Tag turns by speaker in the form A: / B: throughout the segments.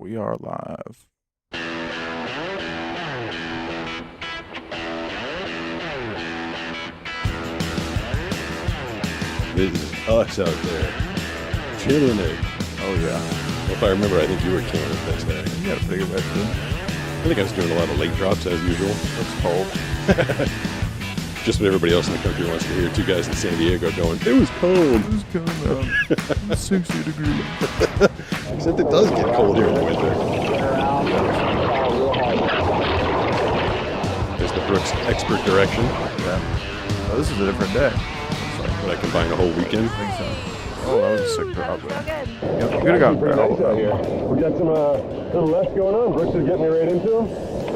A: We are live.
B: This is us out there, killing it.
A: Oh yeah,
B: Well, if I remember, I think you were killing it this day.
A: you got a pretty good record.
B: I think I was doing a lot of late drops as usual.
A: It's cold.
B: Just what everybody else in the country wants to hear. Two guys in San Diego going, it was cold.
A: It's coming out 60 degrees.
B: Except it does get cold here in the winter. There's the Brooks expert direction.
A: Yeah. Oh, this is a different day. It's like,
B: But I combine a whole weekend.
A: I think so. Oh, that was a sick drop there. Yep, you could have gotten barrel.
C: Nice out here. We got some little left going on. Brooks is getting me right into him.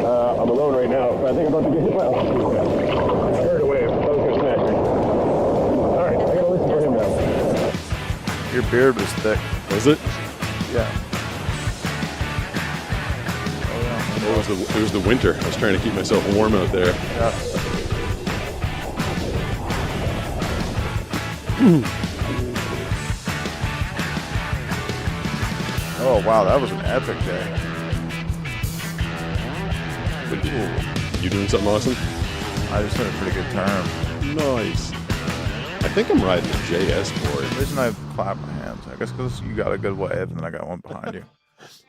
C: I'm alone right now. I think I'm about to get hit by a I heard a wave. That was going to smash me. All right, I got to listen for him now.
A: Your beard was thick.
B: Was it?
A: Yeah. Oh
B: It was the winter. I was trying to keep myself warm out there.
A: yeah. Oh wow, that was an epic day.
B: You doing something awesome?
A: I just had a pretty good turn.
B: Nice. I think I'm riding the JS board.
A: The reason I clap my hands, I guess because you got a good wave and then I got one behind you.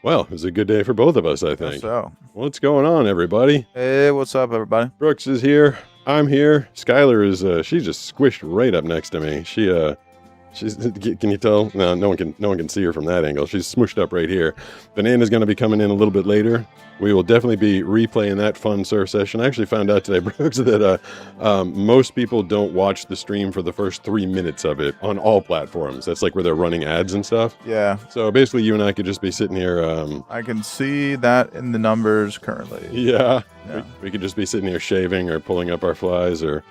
B: Well, it was a good day for both of us, I think.
A: So,
B: What's going on, everybody?
A: hey, what's up, everybody?
B: Brooks is here. I'm here. Skylar is she's just squished right up next to me. She's can you tell? No one can see her from that angle. She's smooshed up right here. Banana's going to be coming in a little bit later. We will definitely be replaying that fun surf session. I actually found out today, Brooks, that most people don't watch the stream for the first 3 minutes of it on all platforms. That's like where they're running ads and stuff.
A: Yeah,
B: So basically, you and I could just be sitting here.
A: I can see that in the numbers currently.
B: Yeah,
A: Yeah.
B: We could just be sitting here shaving or pulling up our flies or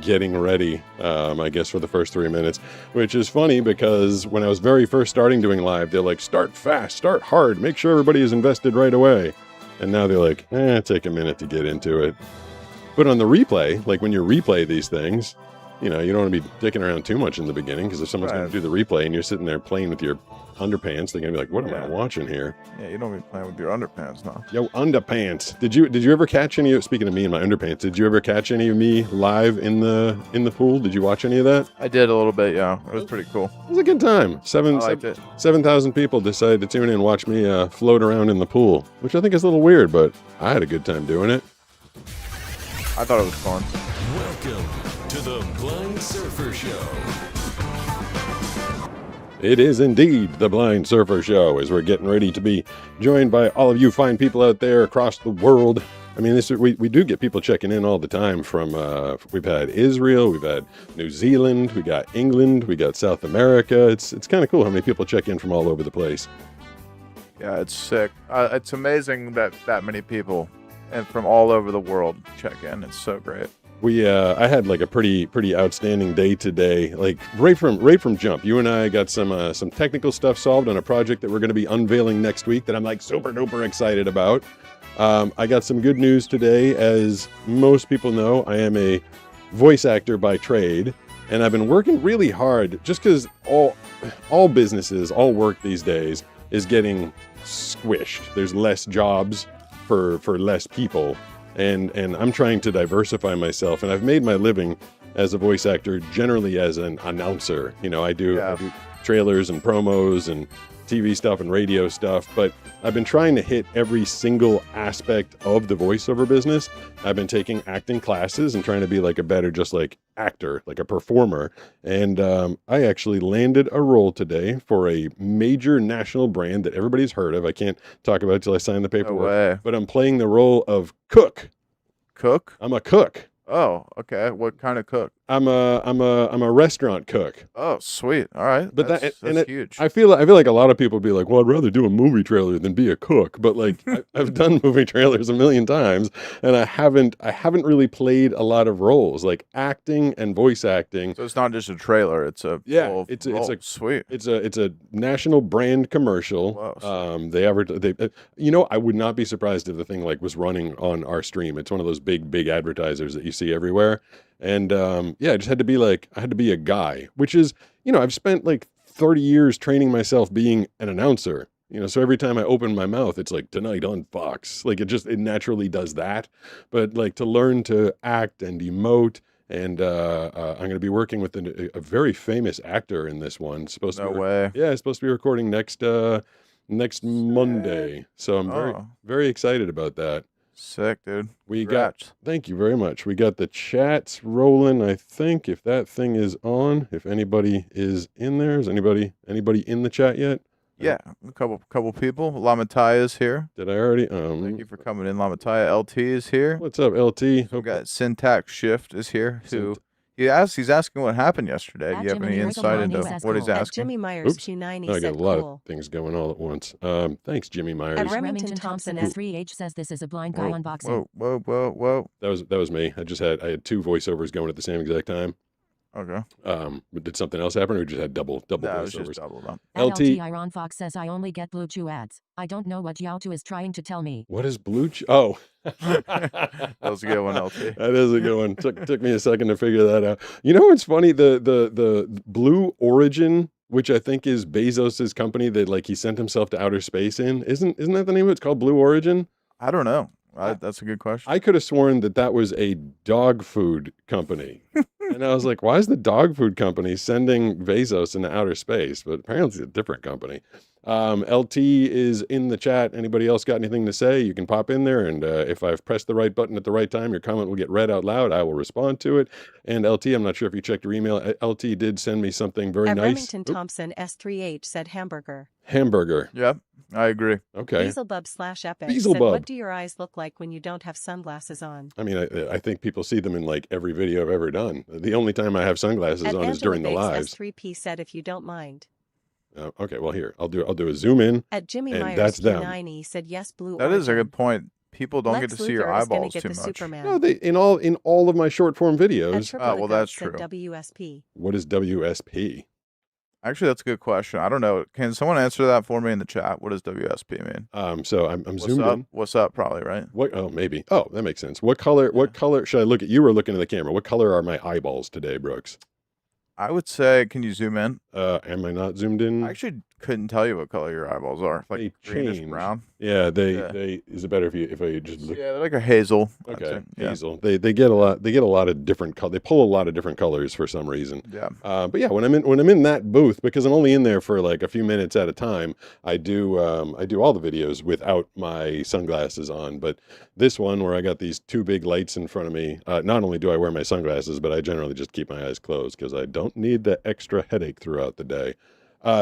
B: getting ready, I guess, for the first 3 minutes, which is funny because when I was very first starting doing live, they're like, start fast, start hard, make sure everybody is invested right away. And now they're like, take a minute to get into it. But on the replay, like when you replay these things, you know, you don't want to be dicking around too much in the beginning because if someone's going to do the replay and you're sitting there playing with your underpants, they're going to be like, what am I watching here?
A: Yeah, you don't be playing with your underpants now.
B: Yo, underpants. Did you ever catch any of, speaking of me and my underpants, did you ever catch any of me live in the pool? Did you watch any of that?
A: I did a little bit, yeah. It was pretty cool.
B: It was a good time.
A: I liked it.
B: 7,000 people decided to tune in and watch me float around in the pool, which I think is a little weird, but I had a good time doing it.
A: I thought it was fun.
D: Welcome to the Blind Surfer Show.
B: It is indeed the Blind Surfer Show, as we're getting ready to be joined by all of you fine people out there across the world. I mean, we do get people checking in all the time from, we've had Israel, we've had New Zealand, we got England, we got South America. It's kind of cool how many people check in from all over the place.
A: Yeah, it's sick. It's amazing that many people and from all over the world check in. It's so great.
B: I had like a pretty outstanding day today. Like right from jump, you and I got some technical stuff solved on a project that we're going to be unveiling next week that I'm like super duper excited about. I got some good news today. As most people know, I am a voice actor by trade, and I've been working really hard just because all businesses, all work these days is getting squished. There's less jobs for less people. And I'm trying to diversify myself, and I've made my living as a voice actor generally as an announcer. You know, I do trailers and promos and TV stuff and radio stuff, but I've been trying to hit every single aspect of the voiceover business. I've been taking acting classes and trying to be like a better just like actor, like a performer. And I actually landed a role today for a major national brand that everybody's heard of. I can't talk about it till I sign the
A: No
B: paperwork.
A: way.
B: But I'm playing the role of cook.
A: Cook?
B: I'm a cook.
A: Oh, okay. What kind of cook?
B: I'm a restaurant cook.
A: Oh, sweet. All right.
B: But
A: that's huge.
B: I feel like a lot of people be like, well, I'd rather do a movie trailer than be a cook. But like, I've done movie trailers a million times, and I haven't really played a lot of roles like acting and voice acting.
A: So it's not just a trailer. It's a
B: It's a
A: sweet.
B: It's a national brand commercial.
A: Wow.
B: I would not be surprised if the thing like was running on our stream. It's one of those big advertisers that you see everywhere. And I just had to be I had to be a guy, which is, I've spent like 30 years training myself being an announcer. So every time I open my mouth, it's like tonight on Fox. Like it naturally does that. But like to learn to act and emote, and I'm going to be working with a very famous actor in this one. Supposed to
A: No
B: be,
A: way.
B: yeah, it's supposed to be recording next Monday. So I'm very
A: Oh.
B: very excited about that.
A: Sick, dude.
B: We
A: Congrats.
B: got, thank you very much. We got the chats rolling. I think if that thing is on, if anybody is in there, is anybody in the chat yet?
A: Yeah, a couple people. Lamatai is here.
B: Did I already?
A: Thank you for coming in, Lamatai. LT is here.
B: What's up, LT?
A: We
B: Hope
A: got Syntax Shift is here. Who
B: Synt-
A: he's asking what happened yesterday. Do you have
E: Jimmy
A: any
E: Myers
A: insight
E: Q90
A: into
E: says
A: what he's
E: cool.
F: At
A: asking?
F: Jimmy Myers
B: Oops.
F: Q90
B: I got
F: said
B: a lot
F: cool.
B: of things going all at once. Thanks, Jimmy Myers.
F: At
E: At
F: Remington
E: Remington
F: Thompson
E: Thompson S3H says this is a blind guy
A: Whoa,
E: unboxing.
A: whoa.
B: That was me. I had two voiceovers going at the same exact time.
A: Okay.
B: But did something else happen, or we just had double
A: No, it was
B: voiceovers?
A: just doubled up.
E: At
B: LT.
E: LT Iron Fox says I only get Blue Chew ads. I don't know what Yautu is trying to tell me.
B: What is Oh,
A: That was a good one, LT.
B: That is a good one. Took me a second to figure that out. You know what's funny? The Blue Origin, which I think is Bezos's company that like he sent himself to outer space in, isn't that the name of it? It's called Blue Origin.
A: I don't know. That's a good question.
B: I could have sworn that was a dog food company. And I was like, why is the dog food company sending Bezos into outer space? But apparently it's a different company. LT is in the chat. Anybody else got anything to say? You can pop in there. And if I've pressed the right button at the right time, your comment will get read out loud. I will respond to it. And LT, I'm not sure if you checked your email. LT did send me something very
F: At
B: nice.
F: Remington Thompson S3H said hamburger.
B: Hamburger.
A: Yep, I agree.
B: Okay.
F: Beelzebub/Epic
B: Beelzebub.
F: said, what do your eyes look like when you don't have sunglasses on?
B: I mean, I think people see them in like every video I've ever done. The only time I have sunglasses
F: At
B: on is during the
F: Angela
B: lives.
F: Bakes S3P said, if you don't mind.
B: Okay, well here I'll do a zoom in.
F: At Jimmy
B: And
F: Myers
B: that's them.
F: Q90 said, yes, Blue
A: That is a
F: Origin.
A: good point. People don't
F: Lex
A: get to see your
F: Luthor is gonna
A: eyeballs
F: get
A: too
F: the
A: much.
F: Superman.
B: No, they in all of my short form
F: At
B: videos.
F: Triple
A: well,
F: the
A: that's
F: Goat said
A: true.
F: WSP.
B: What is WSP?
A: Actually, that's a good question. I don't know. Can someone answer that for me in the chat? What does WSP mean?
B: So I'm
A: What's
B: zoomed
A: up?
B: in.
A: What's up? Probably right.
B: What? Oh, maybe. Oh, that makes sense. What color? What color should I look at? You were looking at the camera. What color are my eyeballs today, Brooks?
A: I would say, can you zoom in?
B: Am I not zoomed in?
A: I actually couldn't tell you what color your eyeballs are. Like
B: They
A: greenish
B: change.
A: brown.
B: Yeah,
A: Yeah.
B: they. Is it better if I just look?
A: Yeah, they're like a hazel. I'd
B: Okay,
A: say. Yeah.
B: hazel. They get a lot. They get a lot of different colors. They pull a lot of different colors for some reason.
A: Yeah.
B: But yeah, when I'm in that booth, because I'm only in there for like a few minutes at a time, I do all the videos without my sunglasses on. But this one where I got these two big lights in front of me, not only do I wear my sunglasses, but I generally just keep my eyes closed because I don't need the extra headache throughout the day.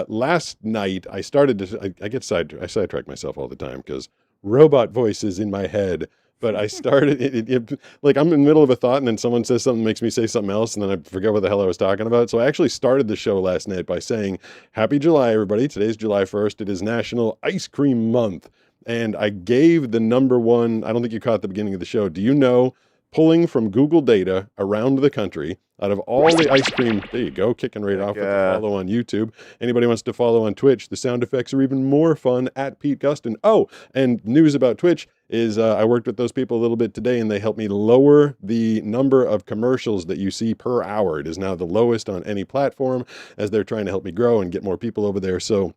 B: Last night I started to I sidetrack myself all the time because robot voices in my head. But I started like I'm in the middle of a thought and then someone says something that makes me say something else and then I forget what the hell I was talking about. So I actually started the show last night by saying, Happy July, everybody. Today's July 1st. It is National Ice Cream Month. And I gave the number one, I don't think you caught the beginning of the show. Do you know, pulling from Google data around the country, out of all the ice cream, there you go, kicking right off with the follow on YouTube. Anybody wants to follow on Twitch, the sound effects are even more fun at Pete Gustin. Oh, and news about Twitch is I worked with those people a little bit today and they helped me lower the number of commercials that you see per hour. It is now the lowest on any platform as they're trying to help me grow and get more people over there. So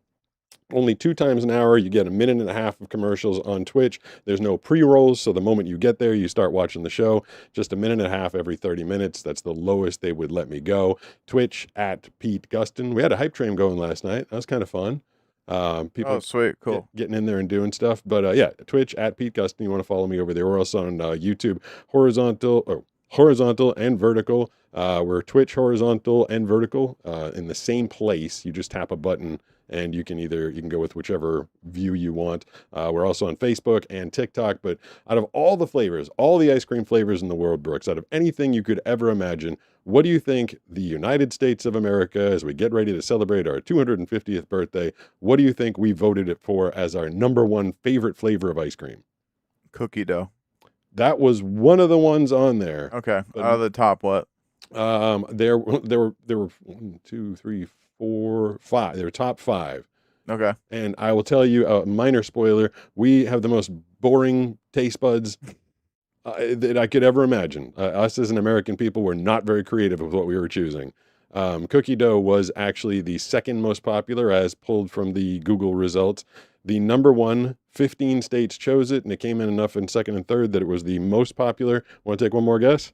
B: only 2 times an hour, you get a minute and a half of commercials on Twitch. There's no pre-rolls, so the moment you get there, you start watching the show. Just a minute and a half every 30 minutes. That's the lowest they would let me go. Twitch at Pete Gustin. We had a hype train going last night. That was kind of fun. People
A: Oh, sweet. Cool.
B: getting in there and doing stuff. But yeah, Twitch at Pete Gustin. You want to follow me over there. We're also on YouTube, horizontal and vertical. We're Twitch horizontal and vertical in the same place. You just tap a button and you can go with whichever view you want. We're also on Facebook and TikTok, but out of all the flavors, all the ice cream flavors in the world, Brooks, out of anything you could ever imagine, what do you think the United States of America, as we get ready to celebrate our 250th birthday, what do you think we voted it for as our number one favorite flavor of ice cream?
A: Cookie dough.
B: That was one of the ones on there.
A: Okay.
B: But-
A: Out of the top, what?
B: There were 1, 2, 3, 4, 5. They were top 5.
A: Okay.
B: And I will tell you a minor spoiler. We have the most boring taste buds that I could ever imagine. Us as an American people were not very creative with what we were choosing. Cookie dough was actually the second most popular, as pulled from the Google results. The number one, 15 states chose it, and it came in enough in second and third that it was the most popular. Want to take one more guess?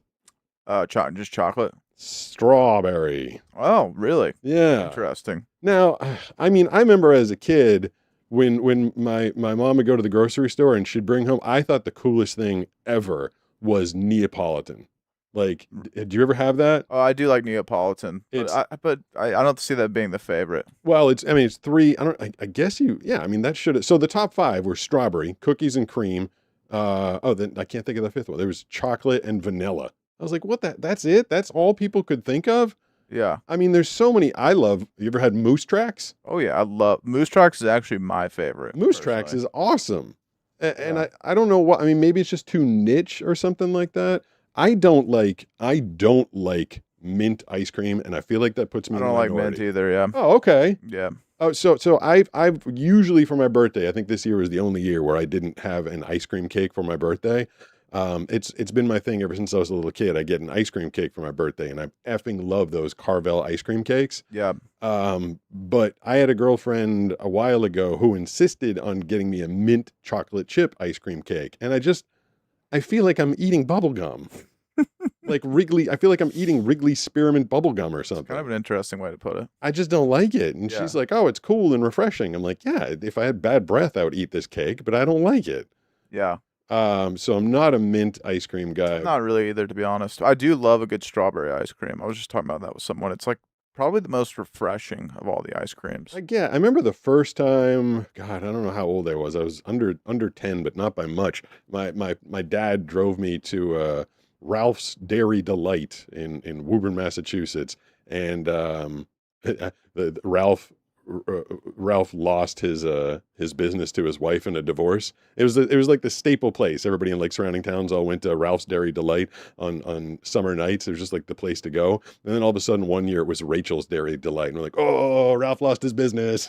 A: Just chocolate.
B: Strawberry.
A: Oh, really?
B: Yeah.
A: Interesting.
B: Now, I mean, I remember as a kid when my mom would go to the grocery store and she'd bring home, I thought the coolest thing ever was Neapolitan. Like, did you ever have that?
A: Oh, I do like Neapolitan,
B: It's-
A: but I don't see that being the favorite.
B: Well, it's three. I guess yeah, I mean, that should, so the top five were strawberry, cookies and cream. Then I can't think of the fifth one. There was chocolate and vanilla. I was like, that's it? That's all people could think of?
A: Yeah.
B: I mean, there's so many I love. You ever had Moose Tracks?
A: Oh yeah, I love Moose Tracks is actually my favorite.
B: Moose Tracks
A: personally.
B: is awesome. And
A: Yeah.
B: I don't know what, I mean, maybe it's just too niche or something like that. I don't like mint ice cream, and I feel like that puts me
A: I
B: in
A: don't
B: the
A: like mint
B: minority.
A: either. Yeah.
B: Oh, okay.
A: Yeah.
B: Oh, so I've usually for my birthday, I think this year was the only year where I didn't have an ice cream cake for my birthday. It's been my thing ever since I was a little kid. I get an ice cream cake for my birthday, and I effing love those Carvel ice cream cakes.
A: Yeah.
B: But I had a girlfriend a while ago who insisted on getting me a mint chocolate chip ice cream cake, and I feel like I'm eating bubble gum. Like Wrigley, I feel like I'm eating Wrigley spearmint bubble gum or something.
A: Kind of an interesting way to put it.
B: I just don't like it. And
A: Yeah.
B: she's like, oh, it's cool and refreshing. I'm like, yeah, if I had bad breath, I would eat this cake, but I don't like it.
A: Yeah.
B: So I'm not a mint ice cream guy.
A: Not really either, to be honest. I do love a good strawberry ice cream. I was just talking about that with someone. It's like probably the most refreshing of all the ice creams.
B: Like, yeah, I remember the first time, God, I don't know how old I was. I was under 10, but not by much. My dad drove me to Ralph's Dairy Delight in Woburn, Massachusetts, and Ralph lost his business to his wife in a divorce. It was like the staple place. Everybody in like surrounding towns all went to Ralph's Dairy Delight on summer nights. It was just like the place to go. And then all of a sudden one year it was Rachel's Dairy Delight, and we're like, oh, Ralph lost his business.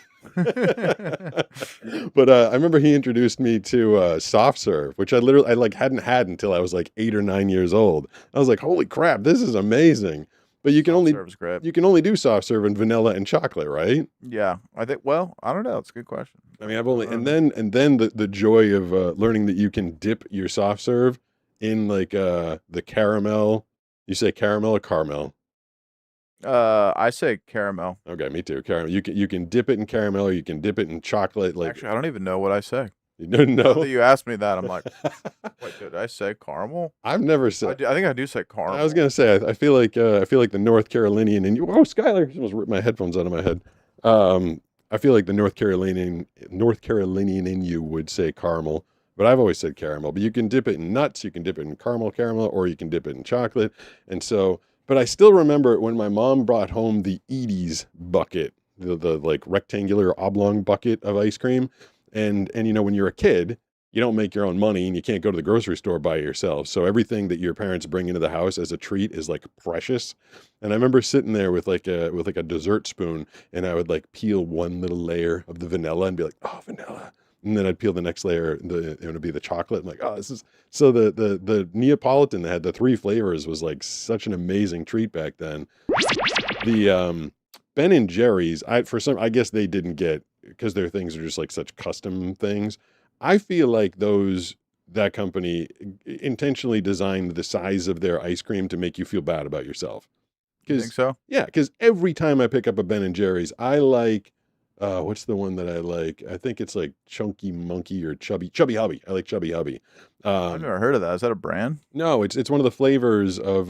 B: But I remember he introduced me to soft serve, which I like hadn't had until I was like 8 or 9 years old. I was like, holy crap, this is amazing. But you can
A: Serves great.
B: only do soft serve in vanilla and chocolate, right?
A: Yeah. I think. Well, I don't know. It's a good question.
B: I mean, I've only and then the joy of learning that you can dip your soft serve in like the caramel. You say caramel or caramel?
A: I say caramel.
B: Okay, me too. Caramel. You can dip it in caramel, or you can dip it in chocolate. Like
A: Actually, I don't even know what I say.
B: you don't
A: Now that
B: know.
A: you asked me that, I'm like, wait, did I say caramel?
B: I've never
A: I
B: said.
A: think I do say caramel.
B: I was gonna say I feel like the North Carolinian and you. Oh, Skylar almost ripped my headphones out of my head. I feel like the North Carolinian in you would say caramel, but I've always said caramel. But you can dip it in nuts, you can dip it in caramel, or you can dip it in chocolate. And so, but I still remember when my mom brought home the Edie's bucket, the like rectangular oblong bucket of ice cream, and you know when you're a kid, you don't make your own money and you can't go to the grocery store by yourself. So everything that your parents bring into the house as a treat is like precious. And I remember sitting there with like a dessert spoon, and I would like peel one little layer of the vanilla and be like, oh, vanilla. And then I'd peel the next layer, it would be the chocolate. I'm like, oh, this is so the Neapolitan that had the 3 flavors was like such an amazing treat back then. The Ben and Jerry's, I guess they didn't get, because their things are just like such custom things. I feel like that company intentionally designed the size of their ice cream to make you feel bad about yourself.
A: You think so?
B: Yeah, because every time I pick up a Ben and Jerry's, I like, what's the one that I like? I think it's like Chunky Monkey or Chubby Hubby. I like Chubby Hubby.
A: I've never heard of that. Is that a brand?
B: No, it's one of the flavors of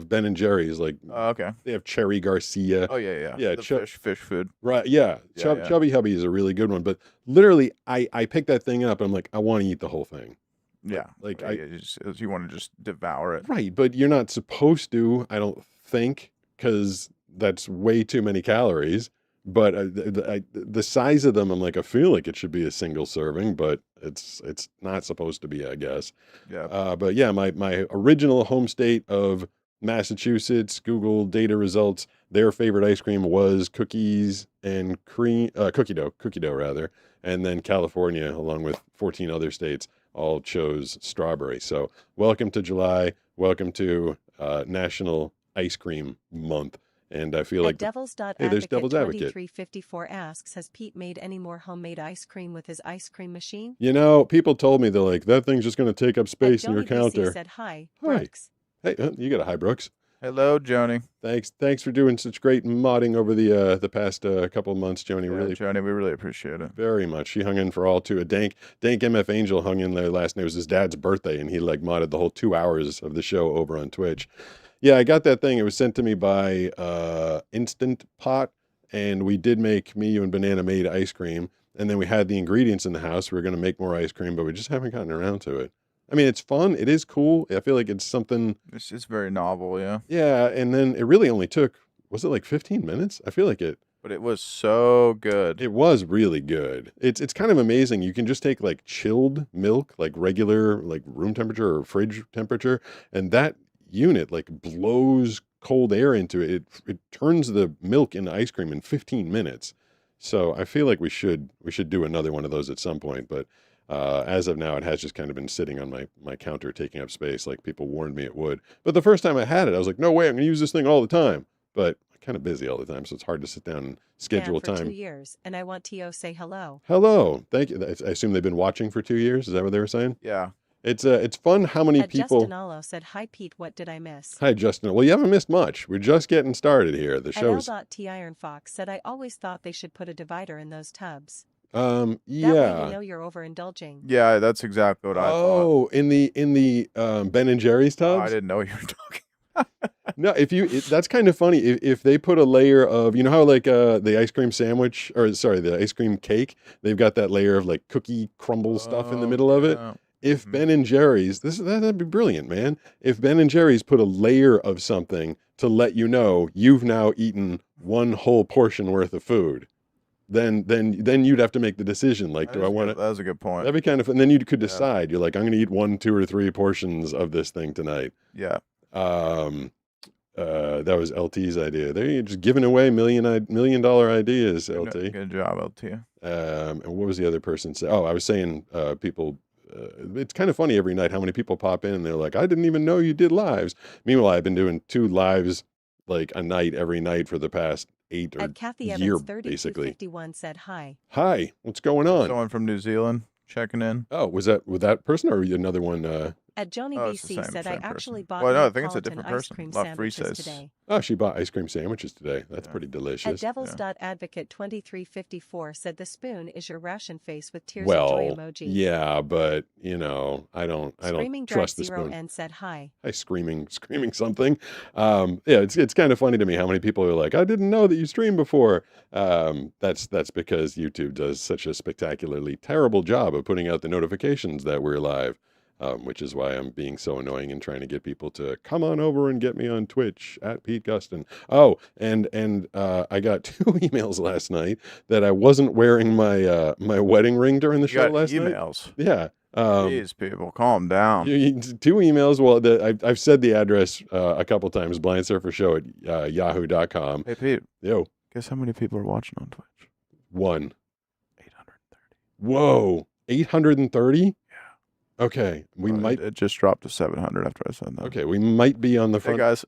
B: Ben and Jerry's. Like
A: Oh, okay.
B: they have Cherry Garcia.
A: Oh yeah.
B: Yeah,
A: The fish food.
B: Right, yeah.
A: Yeah, yeah.
B: Chubby Hubby is a really good one. But literally, I picked that thing up and I'm like, I want to eat the whole thing.
A: Yeah.
B: Like,
A: you want to just devour it.
B: Right, but you're not supposed to, I don't think, because that's way too many calories. But the size of them, I'm like, I feel like it should be a single serving, but it's not supposed to be, I guess.
A: Yeah.
B: But yeah, my original home state of Massachusetts, Google data results, their favorite ice cream was cookies and cream, cookie dough rather. And then California, along with 14 other states, all chose strawberry. So welcome to July. Welcome to National Ice Cream Month. And I feel
F: At
B: like hey, there's Devil's Advocate.
F: 2354 asks, has Pete made any more homemade ice cream with his ice cream machine?
B: You know, people told me they're like, that thing's just going to take up space in your
F: Joni BC
B: counter.
F: said, hi,
B: Hi.
F: Brooks.
B: Hey, you got a hi, Brooks.
A: Hello, Joni.
B: Thanks for doing such great modding over the past couple of months, Joni.
A: Yeah,
B: Really,
A: Joni, we really appreciate it.
B: very much. She hung in for all two. A Dank MF Angel hung in there last night. It was his dad's birthday, and he like modded the whole 2 hours of the show over on Twitch. Yeah, I got that thing. It was sent to me by Instant Pot, and we did make, me, you, and Banana made ice cream, and then we had the ingredients in the house. We were going to make more ice cream, but we just haven't gotten around to it. I mean, it's fun. It is cool. I feel like it's something.
A: It's very novel, yeah.
B: Yeah, and then it really only took, was it like 15 minutes? I feel like it.
A: But it was so good.
B: It was really good. It's kind of amazing. You can just take like chilled milk, like regular, like room temperature or fridge temperature, and that unit like blows cold air into it. It turns the milk into ice cream in 15 minutes. So I feel like we should do another one of those at some point, but as of now, it has just kind of been sitting on my counter, taking up space, like people warned me it would. But the first time I had it, I was like, no way, I'm going to use this thing all the time. But I'm kind of busy all the time, so it's hard to sit down and schedule
F: For
B: time.
F: 2 years, and I want T.O. say hello.
B: Hello, thank you. I assume they've been watching for 2 years. Is that what they were saying?
A: Yeah.
B: It's fun how many people.
F: Justin Allo said, hi, Pete, what did I miss?
B: Hi, Justin. Well, you haven't missed much. We're just getting started here. The show's.
F: T Iron Fox said, I always thought they should put a divider in those tubs.
B: Yeah.
F: That way you know you're overindulging.
A: Yeah, that's exactly what I thought.
B: Oh, in the Ben and Jerry's
A: Oh,
B: tubs.
A: I didn't know what you were talking.
B: No, that's kind of funny. If they put a layer of, you know how like the ice cream sandwich, or sorry, the ice cream cake, they've got that layer of like cookie crumble stuff in the middle of it.
A: Yeah.
B: If Ben and Jerry's, that'd be brilliant, man. If Ben and Jerry's put a layer of something to let you know you've now eaten one whole portion worth of food, then you'd have to make the decision. Like, do I want to?
A: That was a good point.
B: That'd be kind of fun. And then you could decide. You're like, I'm going to eat 1, 2, or 3 portions of this thing tonight.
A: Yeah.
B: That was LT's idea. They're just giving away $1 million ideas, LT.
A: Good job, LT.
B: And what was the other person say? Oh, I was saying people. It's kind of funny every night how many people pop in and they're like, I didn't even know you did lives. Meanwhile, I've been doing 2 lives like a night every night for the past 8 or
F: Kathy
B: year,
F: Evans
B: basically.
F: 3251 said, hi.
B: Hi, what's going on?
A: Someone from New Zealand checking in.
B: Oh, was that person or another one?
F: At Joni
A: Oh, it's the
F: BC
A: same-
F: said, I
A: same
F: actually
A: person.
F: bought
A: Well, no, I think it's a
F: Neapolitan
A: different
F: ice
A: person.
F: cream
A: La
F: sandwiches
A: Frises.
F: today.
B: Oh, she bought ice cream sandwiches today. That's
A: Yeah.
B: pretty
F: At
B: delicious.
F: Devils.advocate 2354 said, the spoon is your ration face with tears of joy
B: Well,
F: emoji.
B: yeah, but you know, I don't
F: Screaming
B: trust
F: Drag
B: the
F: Zero
B: spoon.
F: and said, hi.
B: Hi, screaming something. Yeah, it's kind of funny to me how many people are like, I didn't know that you streamed before. That's because YouTube does such a spectacularly terrible job of putting out the notifications that we're live. Which is why I'm being so annoying and trying to get people to come on over and get me on Twitch at Pete Gustin. Oh, and I got 2 emails last night that I wasn't wearing my my wedding ring during the
A: You
B: show
A: got
B: last night.
A: emails.
B: Yeah.
A: Jeez, people, calm down.
B: 2 emails. Well, I've said the address a couple times. Blind Surfer Show at yahoo.com.
A: Hey, Pete,
B: Yo,
A: guess how many people are watching on Twitch?
B: 1.
A: 830.
B: Whoa, 830. Okay, we might.
A: It just dropped to 700 after I said that.
B: Okay, we might be on the
A: Hey,
B: front.
A: guys.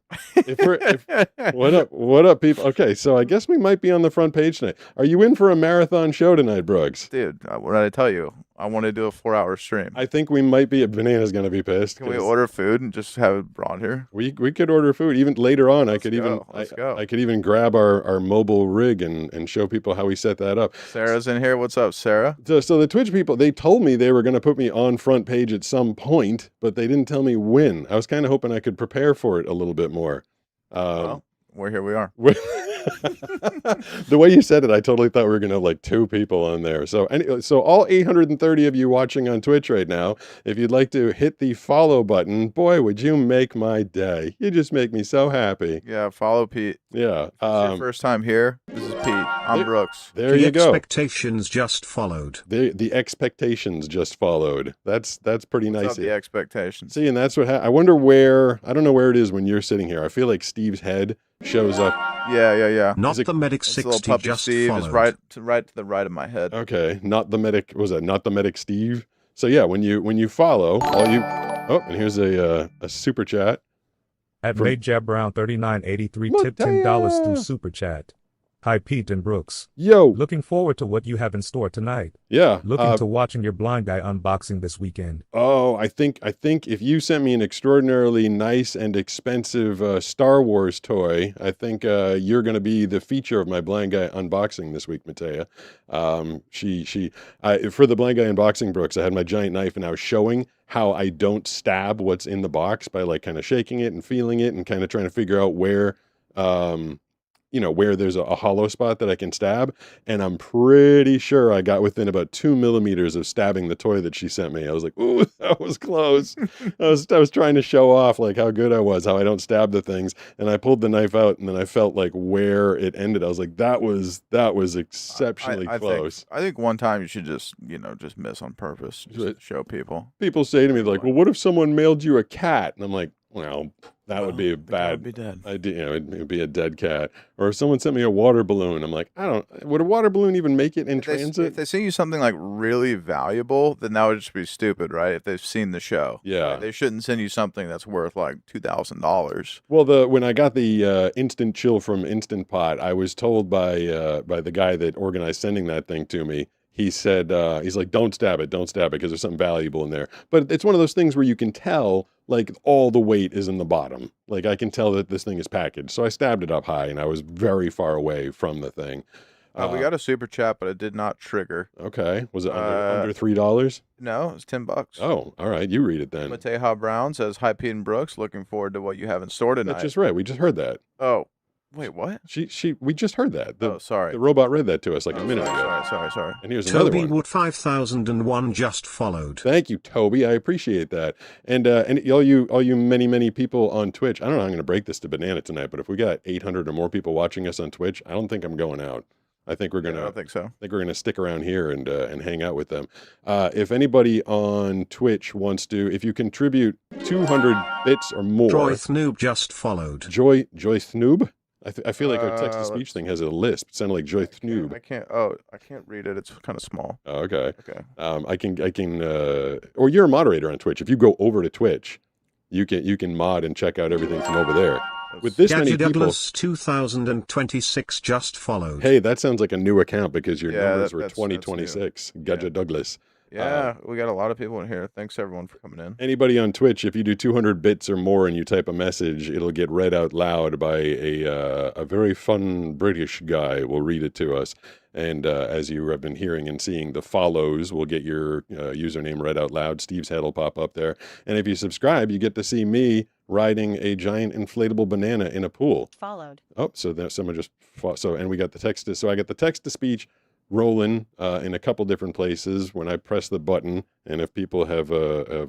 B: What up? What up, people? Okay, so I guess we might be on the front page tonight. Are you in for a marathon show tonight, Brooks?
A: Dude, what did I tell you? I want to do a 4-hour stream.
B: I think we might be. Banana's going to be pissed.
A: Can we
B: 'cause
A: order food and just have it brought here?
B: We could order food even later on.
A: Let's go. Let's go.
B: I could even grab our mobile rig and show people how we set that up.
A: Sarah's in here. What's up, Sarah?
B: So the Twitch people, they told me they were going to put me on front page at some point, but they didn't tell me when. I was kind of hoping I could prepare for it a little bit more.
A: Well, here we are.
B: The way you said it, I totally thought we were going to have like 2 people on there. So anyway, so all 830 of you watching on Twitch right now, if you'd like to hit the follow button, boy, would you make my day. You just make me so happy.
A: Yeah, follow Pete.
B: Yeah.
A: If it's your first time here, this is Pete. I'm
B: there-
A: Brooks.
B: There you go.
G: Expectations just followed.
B: The expectations just followed. That's pretty
A: What's
B: nice.
A: up, the expectations?
B: See, and that's what I wonder where, I don't know where it is when you're sitting here. I feel like Steve's head shows up.
A: Yeah.
G: Not
B: it-
G: the medic
A: This little
G: 60
A: puppy
G: just
A: Steve
G: followed.
A: is right to the right of my head.
B: Okay, not the medic. Was that not the medic Steve? So yeah, when you follow, all you. Oh, and here's a super chat.
H: At
B: From-
H: Nate Jab Brown 3983 tip $10 through
B: Mateo.
H: Super Chat. Hi Pete and Brooks.
B: Yo,
H: Looking forward to what you have in store tonight.
B: yeah.
H: Looking to watching your blind guy unboxing this weekend.
B: Oh, I think if you sent me an extraordinarily nice and expensive Star Wars toy, I think you're going to be the feature of my blind guy unboxing this week, Matea. For the blind guy unboxing, Brooks, I had my giant knife and I was showing how I don't stab what's in the box by like kind of shaking it and feeling it and kind of trying to figure out where where there's a hollow spot that I can stab. And I'm pretty sure I got within about 2 millimeters of stabbing the toy that she sent me. I was like, ooh, that was close. I was trying to show off like how good I was, how I don't stab the things. And I pulled the knife out and then I felt like where it ended. I was like, that was exceptionally close.
A: I think one time you should just miss on purpose, just to show people.
B: People say to me like, well, what if someone mailed you a cat? And I'm like, well, that would be a
A: That
B: bad
A: would be dead.
B: idea. It would be a dead cat. Or if someone sent me a water balloon, I'm like, would a water balloon even make it in
A: If
B: transit?
A: they send you something like really valuable, then that would just be stupid, right? If they've seen the show,
B: Yeah.
A: right? They shouldn't send you something that's worth like $2,000.
B: Well, when I got the instant chill from Instant Pot, I was told by the guy that organized sending that thing to me. He said, he's like, don't stab it, because there's something valuable in there. But it's one of those things where you can tell, like, all the weight is in the bottom. Like, I can tell that this thing is packaged. So I stabbed it up high, and I was very far away from the thing.
A: We got a super chat, but it did not trigger.
B: Okay. Was it under $3?
A: No, it's $10.
B: Oh, all right. You read it then.
A: Mateja Brown says, "Hi Pete and Brooks, looking forward to what you have in store tonight."
B: That's just right. We just heard that.
A: Oh, wait, what?
B: We just heard that.
A: Sorry.
B: The robot read that to us like a minute ago.
A: Sorry.
B: And here's another
G: Toby
B: one.
G: Wood 5001 just followed.
B: Thank you, Toby. I appreciate that. And all you many people on Twitch. I don't know how I'm going to break this to Banana tonight, but if we got 800 or more people watching us on Twitch, I don't think I'm going out. I think we're gonna.
A: I don't think so.
B: I think we're gonna stick around here and hang out with them. If anybody on Twitch wants to, if you contribute 200 bits or more,
G: Joy Noob just followed.
B: Joy Snoob. I feel like our text to speech thing has a lisp. It sounded like Joy Snoob.
A: I can't. Oh, I can't read it. It's kind of small.
B: Oh, okay.
A: Okay.
B: I can. Or you're a moderator on Twitch. If you go over to Twitch, you can mod and check out everything from over there. With this many
G: Gadget
B: people,
G: Douglas 2026 just followed.
B: hey, that sounds like a new account because your
A: Yeah,
B: numbers were
A: that's
B: 2026. Gadget Douglas.
A: Yeah, we got a lot of people in here. Thanks everyone for coming in.
B: Anybody on Twitch, if you do 200 bits or more and you type a message, it'll get read out loud by a very fun British guy. Will read it to us. And as you have been hearing and seeing, the follows will get your username read out loud. Steve's head will pop up there. And if you subscribe, you get to see me riding a giant inflatable banana in a pool.
F: Followed.
B: Oh, so there, someone just fought. So, and we got the text to, so I got the text to speech rolling in a couple different places when I press the button. And if people have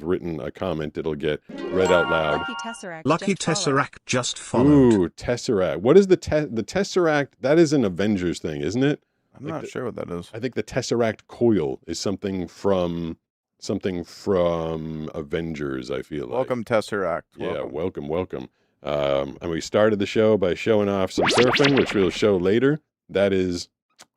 B: written a comment, it'll get read out loud.
F: Lucky Tesseract.
G: Lucky
F: just followed.
G: Tesseract just followed.
B: Ooh, Tesseract. What is the Tesseract? That is an Avengers thing, isn't it?
A: I'm not sure what that is.
B: I think the Tesseract coil is something from Avengers, I feel like.
A: Welcome, Tesseract.
B: Yeah, welcome. And we started the show by showing off some surfing, which we'll show later. That is,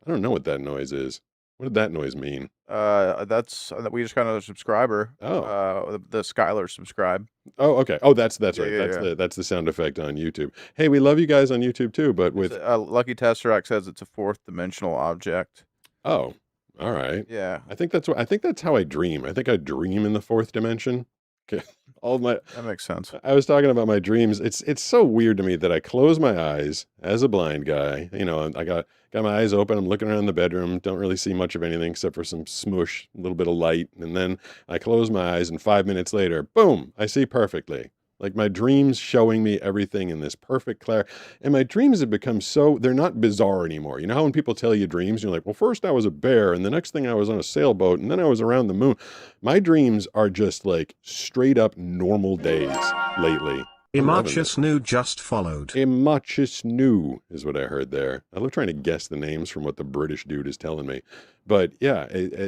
B: I don't know what that noise is. What did that noise mean?
A: That's we just got another subscriber.
B: Oh.
A: The Skylar subscribe.
B: Oh, okay. Oh, that's right.
A: Yeah.
B: That's the sound effect on YouTube. Hey, we love you guys on YouTube too, but with
A: Lucky Tesseract says it's a fourth dimensional object.
B: oh, all right.
A: Yeah,
B: I think that's how I dream. I think I dream in the fourth dimension. Okay.
A: that makes sense.
B: I was talking about my dreams. It's so weird to me that I close my eyes as a blind guy. You know, I got my eyes open. I'm looking around the bedroom. Don't really see much of anything except for some smush, a little bit of light. And then I close my eyes and 5 minutes later, boom, I see perfectly. Like my dreams showing me everything in this perfect clarity. And my dreams have become they're not bizarre anymore. You know how when people tell you dreams, you're like, well, first I was a bear and the next thing I was on a sailboat and then I was around the moon. My dreams are just like straight up normal days lately.
G: Imachius New just followed.
B: Imachius New is what I heard there. I love trying to guess the names from what the British dude is telling me. But yeah,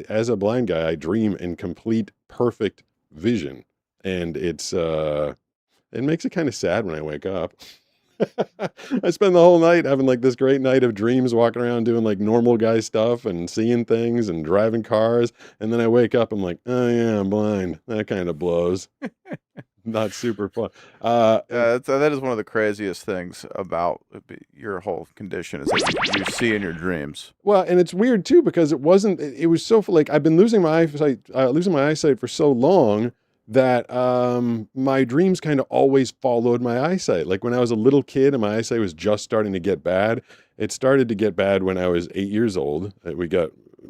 B: as a blind guy, I dream in complete, perfect vision. And it makes it kind of sad when I wake up. I spend the whole night having like this great night of dreams, walking around doing like normal guy stuff and seeing things and driving cars. And then I wake up, I'm like, oh yeah, I'm blind. That kind of blows. not super fun.
A: That is one of the craziest things about your whole condition is that you see in your dreams.
B: Well, and it's weird too because it wasn't. It was so like I've been losing my eyesight for so long that my dreams kind of always followed my eyesight. Like when I was a little kid and my eyesight was just starting to get bad. It started to get bad when I was 8 years old.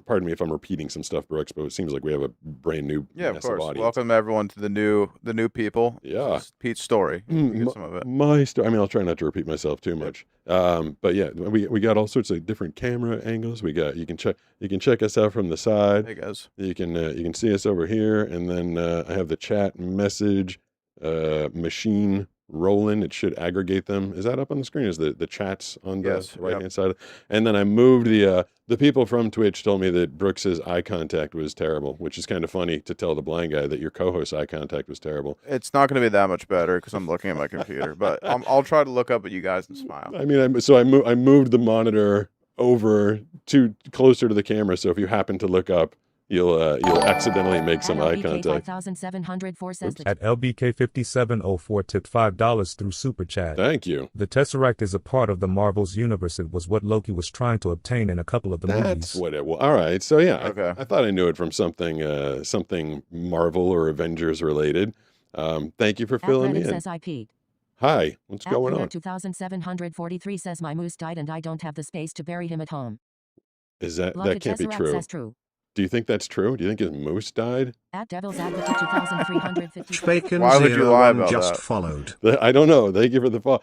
B: Pardon me if I'm repeating some stuff, Brooks, but it seems like we have a brand new
A: Yeah, of
B: massive
A: course.
B: audience.
A: Welcome everyone to the new people.
B: Yeah.
A: This is Pete's story. You get some of it.
B: My story. I mean, I'll try not to repeat myself too much. But yeah, we got all sorts of different camera angles. You can check us out from the side.
A: Hey guys.
B: You can see us over here, and then I have the chat message machine rolling. It should aggregate them. Is that up on the screen? Is the chats on the
A: Yes,
B: right hand
A: yep.
B: side? And then I moved the people from Twitch told me that Brooks's eye contact was terrible, which is kind of funny to tell the blind guy that your co-host's eye contact was terrible.
A: It's not going to be that much better because I'm looking at my computer, but I'll try to look up at you guys and smile.
B: I mean, I moved the monitor over to closer to the camera, so if you happen to look up, you'll accidentally make some eye contact.
E: 5704 says the
H: At LBK5704 tipped $5 through Super Chat.
B: Thank you.
H: The Tesseract is a part of the Marvel's universe. It was what Loki was trying to obtain in a couple of the
B: That's
H: movies.
B: what it was. All right. So yeah,
A: Okay.
B: I thought I knew it from something Marvel or Avengers related. Thank you for filling me
E: Reddit
B: in.
E: says I peed.
B: Hi, what's
E: At
B: going
E: Peter
B: on?
E: 2743 says my moose died and I don't have the space to bury him at home.
B: Is that
E: Lucky
B: can't be
E: Tesseract
B: true?
E: says true.
B: Do you think that's true? Do you think his moose died?
E: At Devil's Advocate 2350.
G: Bacon
A: Why would you lie about
G: just
A: that?
G: followed.
B: I don't know. Thank you for the follow.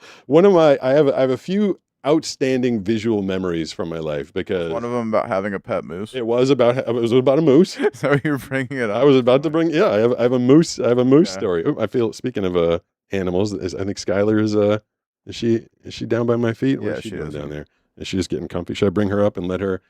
B: I have a few outstanding visual memories from my life because
A: One of them about having a pet moose.
B: it was about a moose.
A: So you're bringing it up.
B: I was about to bring. Yeah, I have a moose. I have a moose
A: Okay.
B: story. Ooh, I feel. Speaking of animals, I think Skylar is she down by my feet?
A: Yeah,
B: Where's she
A: she
B: doing
A: is.
B: down there? Is she just getting comfy? Should I bring her up and let her?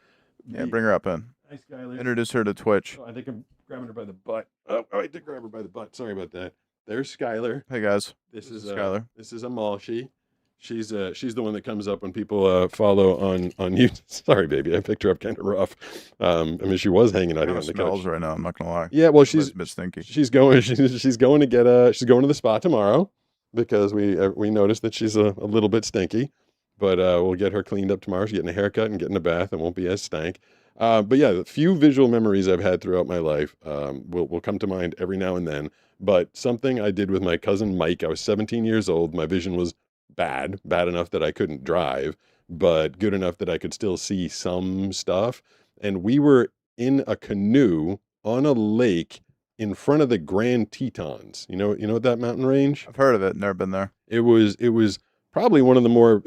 A: Yeah, bring her up in.
B: Hi, Skylar.
A: Introduce her to Twitch.
B: Oh, I think I'm grabbing her by the butt. Oh, I did grab her by the butt. Sorry about that. There's Skylar.
A: Hey guys.
B: This
A: This
B: is
A: is Skylar.
B: This is Amalshi. She's the one that comes up when people follow on YouTube. Sorry, baby, I picked her up kind of rough. I mean, she was hanging out
A: Kind
B: here
A: of
B: on the
A: smells
B: couch.
A: right now. I'm not gonna lie.
B: Yeah, well,
A: It's
B: she's
A: a bit stinky.
B: she's going to the spa tomorrow because we noticed that she's a little bit stinky, but we'll get her cleaned up tomorrow. She's getting a haircut and getting a bath and won't be as stank. But yeah, the few visual memories I've had throughout my life will come to mind every now and then. But something I did with my cousin Mike, I was 17 years old. My vision was bad enough that I couldn't drive, but good enough that I could still see some stuff. And we were in a canoe on a lake in front of the Grand Tetons. You know that mountain range?
A: I've heard of it. Never been there.
B: It was probably one of the more,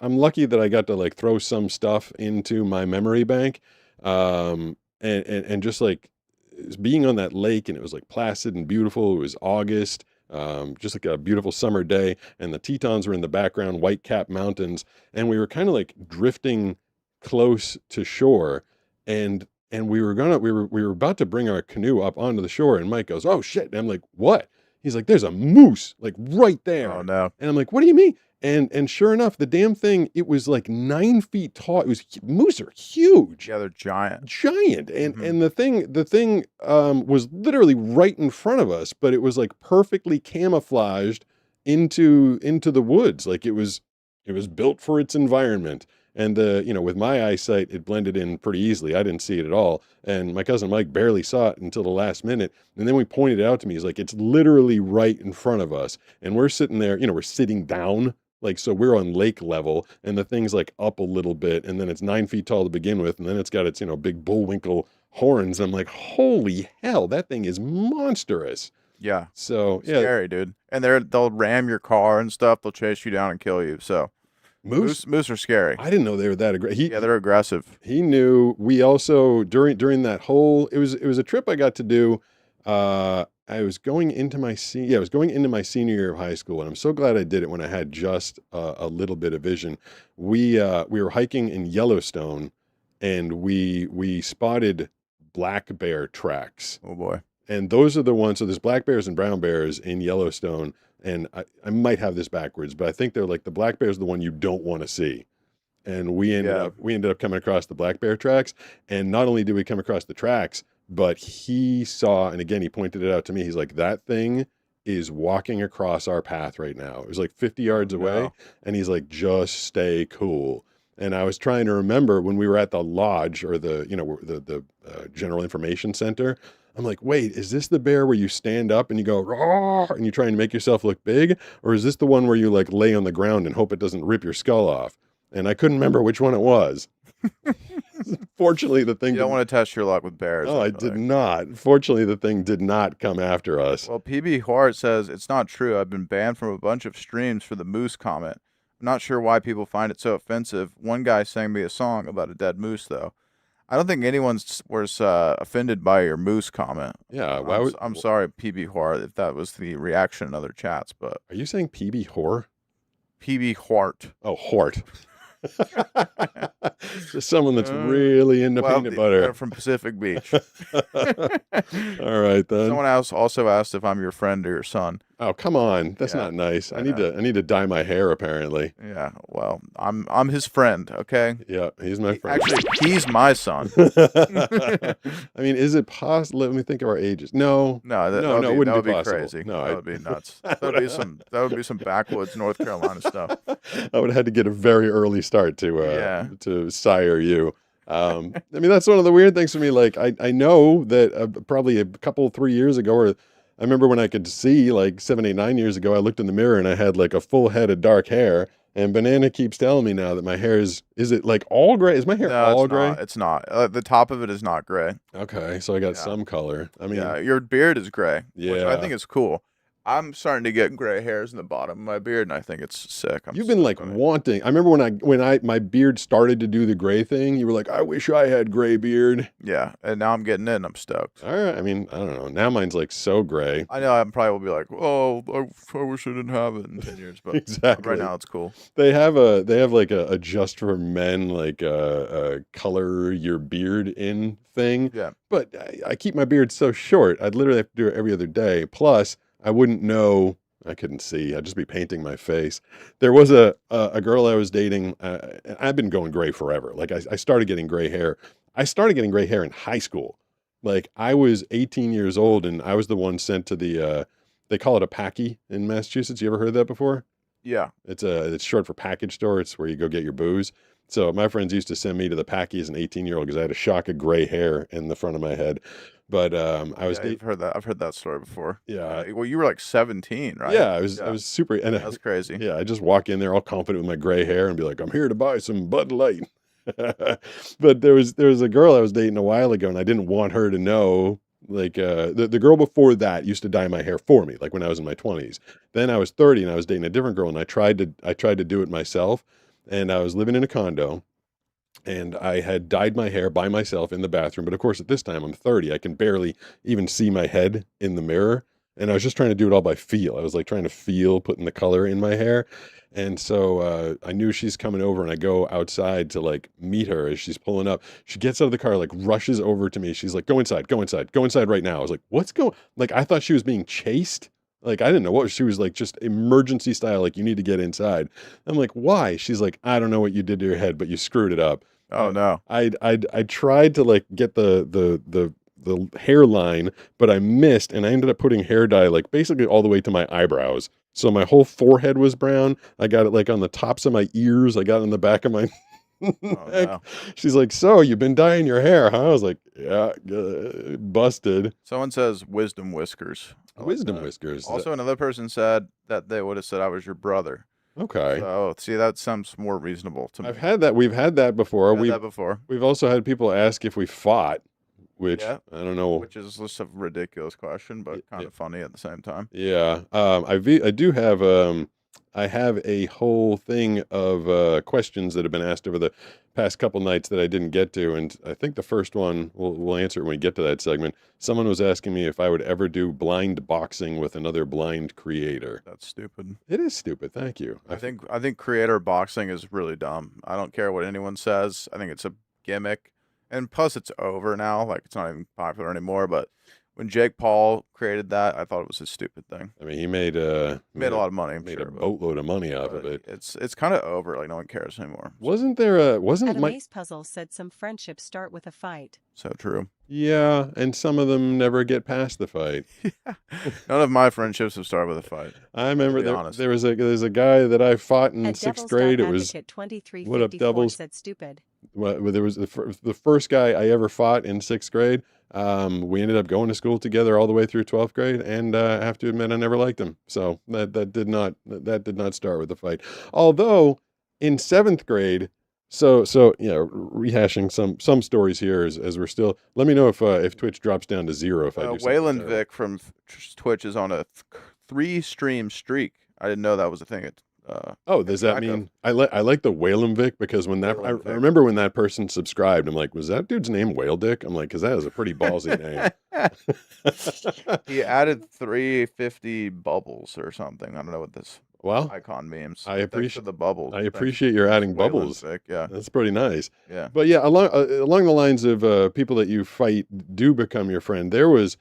B: I'm lucky that I got to like throw some stuff into my memory bank. And just like being on that lake, and it was like placid and beautiful. It was August, just like a beautiful summer day, and the Tetons were in the background, white cap mountains, and we were kind of like drifting close to shore, and we were about to bring our canoe up onto the shore, and Mike goes, "Oh shit!" And I'm like, "What?" He's like, "There's a moose like right there."
A: Oh no.
B: And I'm like, "What do you mean?" And sure enough, the damn thing, it was like 9 feet tall. Moose are huge.
A: Yeah, they're giant.
B: Giant. And
A: Mhm.
B: and the thing was literally right in front of us, but it was like perfectly camouflaged into the woods. Like it was built for its environment. And with my eyesight, it blended in pretty easily. I didn't see it at all. And my cousin Mike barely saw it until the last minute. And then we pointed it out to me. He's like, it's literally right in front of us. And we're sitting there, we're sitting down. Like, so we're on lake level, and the thing's like up a little bit, and then it's 9 feet tall to begin with, and then it's got its, big bullwinkle horns. And I'm like, holy hell, that thing is monstrous.
A: Yeah.
B: So yeah,
A: Scary, dude. And they'll ram your car and stuff. They'll chase you down and kill you. So moose are scary.
B: I didn't know they were that aggressive.
A: Yeah, they're aggressive.
B: He knew. We also during that whole it was a trip I got to do. I was going into my senior year of high school, and I'm so glad I did it when I had just a little bit of vision. We were hiking in Yellowstone, and we spotted black bear tracks.
A: Oh boy.
B: And those are the ones. So there's black bears and brown bears in Yellowstone, and I might have this backwards, but I think they're like the black bear is the one you don't want to see. And we ended up coming across the black bear tracks, and not only did we come across the tracks, but he saw, and again he pointed it out to me. He's like, that thing is walking across our path right now. It was like 50 yards away,
A: no.
B: and he's like, just stay cool. And I was trying to remember when we were at the lodge or the, the general information center. I'm like, wait, is this the bear where you stand up and you go, "Roar," and you try and make yourself look big? Or is this the one where you like lay on the ground and hope it doesn't rip your skull off? And I couldn't remember which one it was. Fortunately, the thing
A: You don't
B: didn't-
A: want to test your luck with bears.
B: Oh, I
A: feel
B: did
A: like.
B: not. Fortunately, the thing did not come after us.
A: Well, PB Hart says it's not true. I've been banned from a bunch of streams for the moose comment. I'm not sure why people find it so offensive. One guy sang me a song about a dead moose, though. I don't think anyone's was offended by your moose comment.
B: Yeah, why would,
A: I'm sorry, PB Hart, if that was the reaction in other chats, but
B: are you saying PB whore?
A: PB Hart.
B: Oh, Hort. Just someone that's really into peanut
A: they're
B: butter.
A: from Pacific Beach.
B: All right then.
A: Someone else also asked if I'm your friend or your son.
B: Oh, come on. That's
A: Yeah,
B: not nice. I
A: I
B: need
A: know.
B: to dye my hair apparently.
A: Yeah, well, I'm his friend, okay?
B: Yeah, he's my friend.
A: Actually, he's my son.
B: I mean, is it possible? Let me think of our ages. No.
A: No, that
B: No,
A: would
B: no,
A: be,
B: it wouldn't
A: that would
B: be
A: be
B: possible.
A: crazy.
B: No,
A: that would be nuts. That would be some backwoods North Carolina stuff.
B: I would have had to get a very early start to sire you. I mean, that's one of the weird things for me. Like, I know that probably a couple, 3 years ago, or I remember when I could see like 7, 8, 9 years ago, I looked in the mirror and I had like a full head of dark hair. And Banana keeps telling me now that my hair is it like all gray? Is my hair
A: No,
B: all
A: it's
B: gray?
A: not. It's not. The top of it is not gray.
B: Okay, so I got some color. I mean,
A: Yeah, your beard is gray. Which I
B: Yeah.
A: think is cool. I'm starting to get gray hairs in the bottom of my beard, and I think it's sick.
B: you've been like wanting. I remember when my beard started to do the gray thing. You were like, I wish I had gray beard.
A: Yeah, and now I'm getting it, and I'm stoked.
B: All right. I mean, I don't know. Now mine's like so gray.
A: I know I probably will be like, oh, I wish I didn't have it in 10 years, but
B: Exactly.
A: right now it's cool.
B: They have like a just for men like a color your beard in thing.
A: Yeah.
B: But I keep my beard so short. I'd literally have to do it every other day. Plus, I wouldn't know. I couldn't see. I'd just be painting my face. There was a girl I was dating. And I've been going gray forever. Like I started getting gray hair. I started getting gray hair in high school. Like I was 18 years old, and I was the one sent to the. They call it a packy in Massachusetts. You ever heard that before?
A: Yeah.
B: It's short for package store. It's where you go get your booze. So my friends used to send me to the packy as an 18-year-old because I had a shock of gray hair in the front of my head. But I was
A: I've heard that. I've heard that story before.
B: Yeah.
A: Well, you were like 17, right?
B: Yeah, I was super. And
A: That's crazy.
B: yeah, I just walk in there all confident with my gray hair and be like, I'm here to buy some Bud Light. But there was a girl I was dating a while ago, and I didn't want her to know. Like the girl before that used to dye my hair for me, like when I was in my 20s. Then I was 30 and I was dating a different girl, and I tried to do it myself. And I was living in a condo, and I had dyed my hair by myself in the bathroom. But of course, at this time, I'm 30. I can barely even see my head in the mirror. And I was just trying to do it all by feel. I was like trying to feel putting the color in my hair. And so I knew she's coming over, and I go outside to like meet her as she's pulling up. She gets out of the car, like rushes over to me. She's like, go inside right now. I was like, what's going? Like, I thought she was being chased. Like, I didn't know what she was like, just emergency style. Like, you need to get inside. I'm like, why? She's like, I don't know what you did to your head, but you screwed it up.
A: Oh no.
B: I tried to like get the hairline, but I missed, and I ended up putting hair dye like basically all the way to my eyebrows. So my whole forehead was brown. I got it like on the tops of my ears. I got it on the back of my neck.
A: No.
B: She's like, so you've been dyeing your hair, huh? I was like, yeah, busted.
A: Someone says wisdom whiskers. I like
B: Wisdom
A: that.
B: whiskers.
A: Also, another person said that they would have said I was your brother.
B: Okay.
A: So, see, that sounds more reasonable to me.
B: I've had that. We've had that before.
A: Had that before,
B: We've also had people ask if we fought, which
A: Yeah.
B: I don't know.
A: which is just a ridiculous question, but kind of funny at the same time.
B: Yeah. I do have I have a whole thing of questions that have been asked over the past couple nights that I didn't get to, and I think the first one we'll answer when we get to that segment. Someone was asking me if I would ever do blind boxing with another blind creator.
A: That's stupid.
B: It is stupid. Thank you.
A: I think creator boxing is really dumb. I don't care what anyone says. I think it's a gimmick, and plus it's over now. Like it's not even popular anymore. But when Jake Paul created that, I thought it was a stupid thing.
B: I mean, he made
A: Made a lot of money, I'm
B: made
A: sure,
B: a
A: but-
B: boatload of money off of
A: but
B: it.
A: it's kind of over. Like no one cares anymore.
B: Wasn't there a wasn't
F: Adam
B: Mike?
F: Ace Puzzle said some friendships start with a fight.
A: So true.
B: Yeah, and some of them never get past the fight.
A: None of my friendships have started with a fight.
B: I remember
A: be honest.
B: there's a guy that I fought in
F: At
B: sixth
F: Devil's
B: grade. It
F: Dog
B: was
F: Advocate 2354
B: what up, Devils?
F: said stupid.
B: there was the first guy I ever fought in sixth grade. We ended up going to school together all the way through 12th grade, and I have to admit I never liked him. So that did not start with the fight. Although in seventh grade, so rehashing some stories here as we're still. Let me know if Twitch drops down to 0 if I do something
A: Waylon
B: terrible.
A: Vic from Twitch is on a 3-stream streak. I didn't know that was a thing.
B: Oh, does that
A: kind of.
B: mean I like the Whalen Vic because when that I
A: Whalen Vic.
B: remember when that person subscribed, I'm like, was that dude's name Whale Dick? I'm like, because that is a pretty ballsy name.
A: He added 350 bubbles or something. I don't know what this
B: Well,
A: icon means.
B: I
A: Thanks for
B: appreciate-
A: the bubbles.
B: I
A: Thanks,
B: appreciate your adding
A: Waylon
B: bubbles.
A: Vic, yeah,
B: That's pretty nice.
A: yeah.
B: But yeah, along the lines of people that you fight do become your friend. There was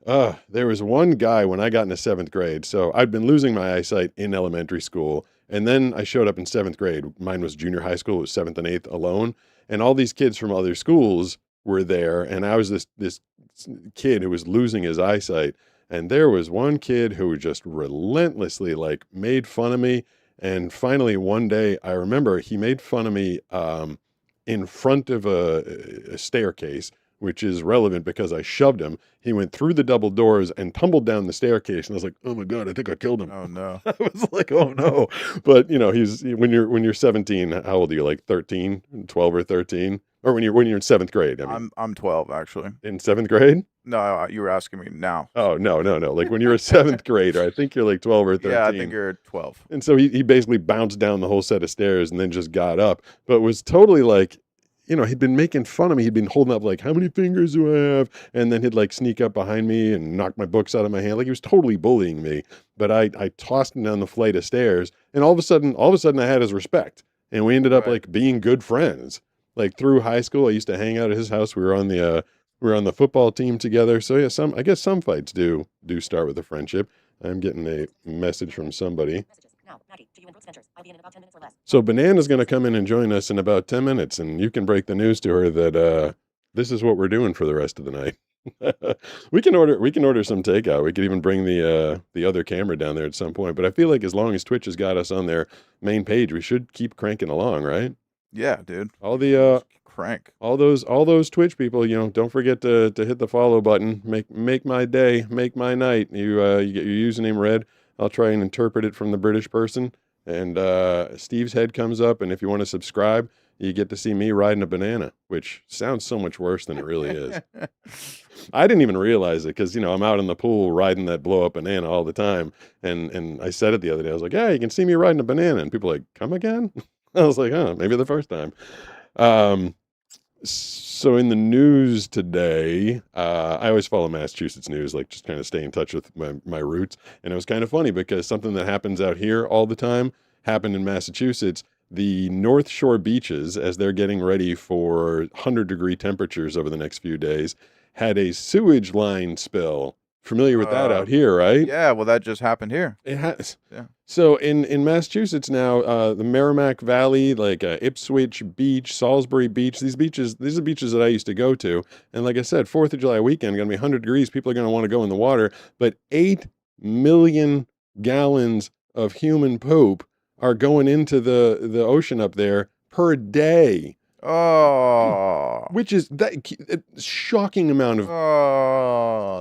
B: one guy when I got into seventh grade. So I'd been losing my eyesight in elementary school, and then I showed up in seventh grade. Mine was junior high school. It was seventh and eighth alone, and all these kids from other schools were there, and I was this kid who was losing his eyesight. And there was one kid who just relentlessly like made fun of me. And finally, one day, I remember he made fun of me in front of a staircase, which is relevant because I shoved him. He went through the double doors and tumbled down the staircase. And I was like, oh my God, I think I killed him.
A: Oh no.
B: I was like, oh no. But you know, when you're 17, how old are you? Like 13, 12 or 13? Or when you're in seventh grade? I mean,
A: I'm 12 actually.
B: in seventh grade?
A: No, you were asking me now.
B: Oh, no. Like when you're a seventh grader, I think you're like 12 or 13.
A: Yeah, I think you're 12.
B: And so he basically bounced down the whole set of stairs and then just got up, but was totally like, you know, he'd been making fun of me. He'd been holding up like, how many fingers do I have? And then he'd like sneak up behind me and knock my books out of my hand. Like he was totally bullying me, but I tossed him down the flight of stairs, and all of a sudden I had his respect, and we ended up
A: Right.
B: like being good friends. Like through high school, I used to hang out at his house. We were on the football team together. So yeah, I guess some fights do start with a friendship. I'm getting a message from somebody.
E: Now, Maggie, to you and Brooks Ventures. I'll be in about 10 minutes or less.
B: So Banana's going to come in and join us in about 10 minutes, and you can break the news to her that this is what we're doing for the rest of the night. we can order some takeout. We could even bring the other camera down there at some point. But I feel like as long as Twitch has got us on their main page, we should keep cranking along, right?
A: Yeah, dude.
B: All the
A: Crank.
B: all those Twitch people, you know, don't forget to hit the follow button. Make my day, make my night. You get your username read. I'll try and interpret it from the British person. And Steve's head comes up, and if you want to subscribe, you get to see me riding a banana, which sounds so much worse than it really is. I didn't even realize it because, you know, I'm out in the pool riding that blow up banana all the time. And I said it the other day. I was like, yeah, you can see me riding a banana. And people are like, come again? I was like, oh, maybe the first time. So in the news today, I always follow Massachusetts news, like just kind of stay in touch with my roots. And it was kind of funny because something that happens out here all the time happened in Massachusetts. The North Shore beaches, as they're getting ready for 100-degree temperatures over the next few days, had a sewage line spill. Familiar with that out here, right?
A: Yeah, well, that just happened here.
B: It has.
A: Yeah.
B: So in Massachusetts now, the Merrimack Valley, like Ipswich Beach, Salisbury Beach, these are beaches that I used to go to. And like I said, 4th of July weekend, going to be 100 degrees. People are going to want to go in the water. But 8 million gallons of human poop are going into the ocean up there per day,
A: Oh.
B: which is that shocking amount of.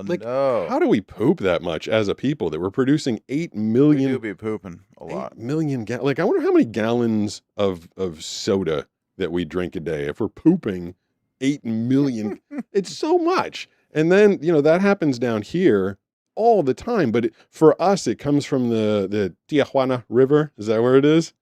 B: Like,
A: No.
B: How do we poop that much as a people that we're producing 8
A: We
B: million?
A: do be pooping a lot.
B: 8 million like I wonder how many gallons of soda that we drink a day. If we're pooping 8 million, it's so much. And then, you know, that happens down here all the time. But for us, it comes from the Tijuana River. Is that where it is?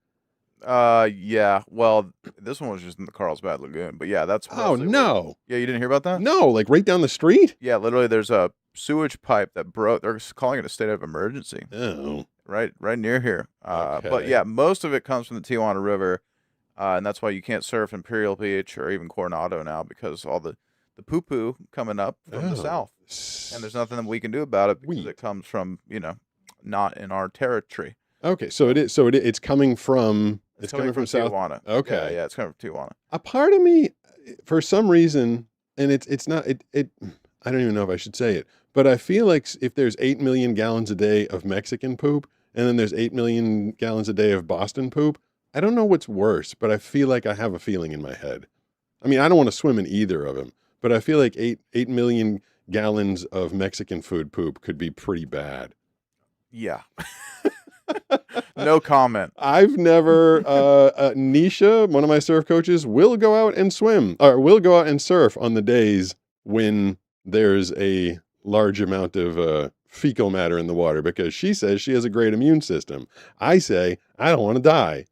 A: Yeah. Well, this one was just in the Carlsbad Lagoon, but yeah, that's.
B: Oh,
A: mostly where-
B: no.
A: Yeah, you didn't hear about that?
B: No, like right down the street?
A: Yeah, literally, there's a sewage pipe that broke. They're calling it a state of emergency.
B: Oh.
A: Right near here. But
B: Okay.
A: yeah, most of it comes from the Tijuana River, and that's why you can't surf Imperial Beach or even Coronado now because all the poo-poo coming up from the
B: Oh,
A: south. and there's nothing that we can do about it because
B: Sweet.
A: it comes from, not in our territory.
B: Okay, so it's coming from it's coming from South.
A: Tijuana.
B: Okay.
A: Yeah, it's coming from Tijuana.
B: A part of me, for some reason, and it's not it. I don't even know if I should say it, but I feel like if there's 8 million gallons a day of Mexican poop, and then there's 8 million gallons a day of Boston poop, I don't know what's worse, but I feel like I have a feeling in my head. I mean, I don't want to swim in either of them, but I feel like 8 million gallons of Mexican food poop could be pretty bad.
A: Yeah. No comment.
B: I've never, Nisha, one of my surf coaches, will go out and swim or will go out and surf on the days when there's a large amount of fecal matter in the water because she says she has a great immune system. I say, I don't want to die.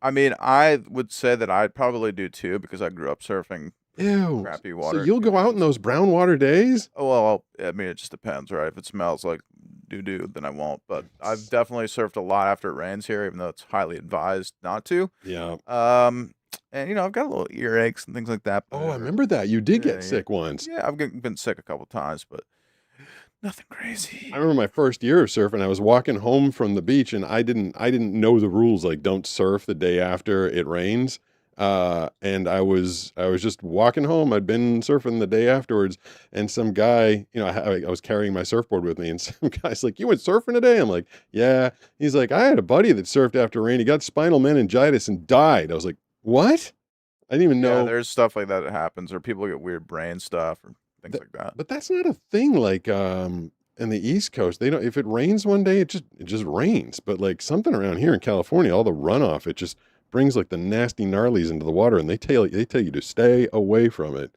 A: I mean, I would say that I'd probably do too because I grew up surfing
B: Ew.
A: crappy water.
B: So you'll go out in those brown water days?
A: Oh, well, I mean, it just depends, right? If it smells like doo-doo, then I won't. But I've definitely surfed a lot after it rains here, even though it's highly advised not to.
B: Yeah.
A: And, I've got a little earaches and things like that.
B: Oh, I remember that. You did
A: Yeah,
B: get sick once.
A: Yeah, I've been sick a couple times, but nothing crazy.
B: I remember my first year of surfing. I was walking home from the beach and I didn't know the rules, like don't surf the day after it rains. And I was just walking home. I'd been surfing the day afterwards, and some guy, I was carrying my surfboard with me, and some guy's like, "You went surfing today?" I'm like, "Yeah." He's like, "I had a buddy that surfed after rain. He got spinal meningitis and died." I was like, "What?" I didn't even know.
A: Yeah, there's stuff like that happens, or people get weird brain stuff or things like that.
B: But that's not a thing. Like in the East Coast, they don't. If it rains one day, it just rains. But like something around here in California, all the runoff, it just brings like the nasty gnarlies into the water, and they tell you to stay away from it.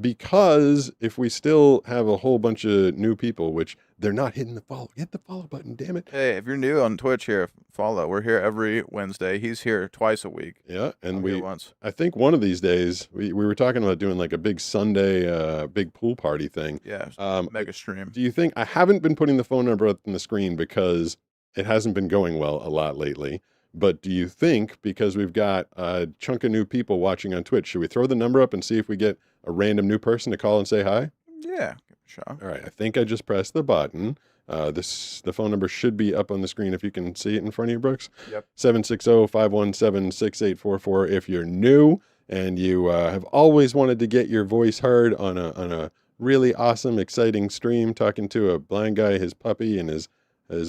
B: Because if we still have a whole bunch of new people, which they're not hitting the follow, hit the follow button, damn it.
A: Hey, if you're new on Twitch here, follow. We're here every Wednesday. He's here twice a week.
B: Yeah, and
A: I'll get once.
B: I think one of these days we were talking about doing like a big Sunday, big pool party thing.
A: Yeah, mega stream.
B: Do you think I haven't been putting the phone number up on the screen because it hasn't been going well a lot lately? But do you think, because we've got a chunk of new people watching on Twitch, should we throw the number up and see if we get a random new person to call and say hi?
A: Yeah, give it a shot.
B: All right, I think I just pressed the button. The phone number should be up on the screen if you can see it in front of you, Brooks.
A: Yep.
B: 760-517-6844 if you're new and you have always wanted to get your voice heard on a really awesome, exciting stream, talking to a blind guy, his puppy, and his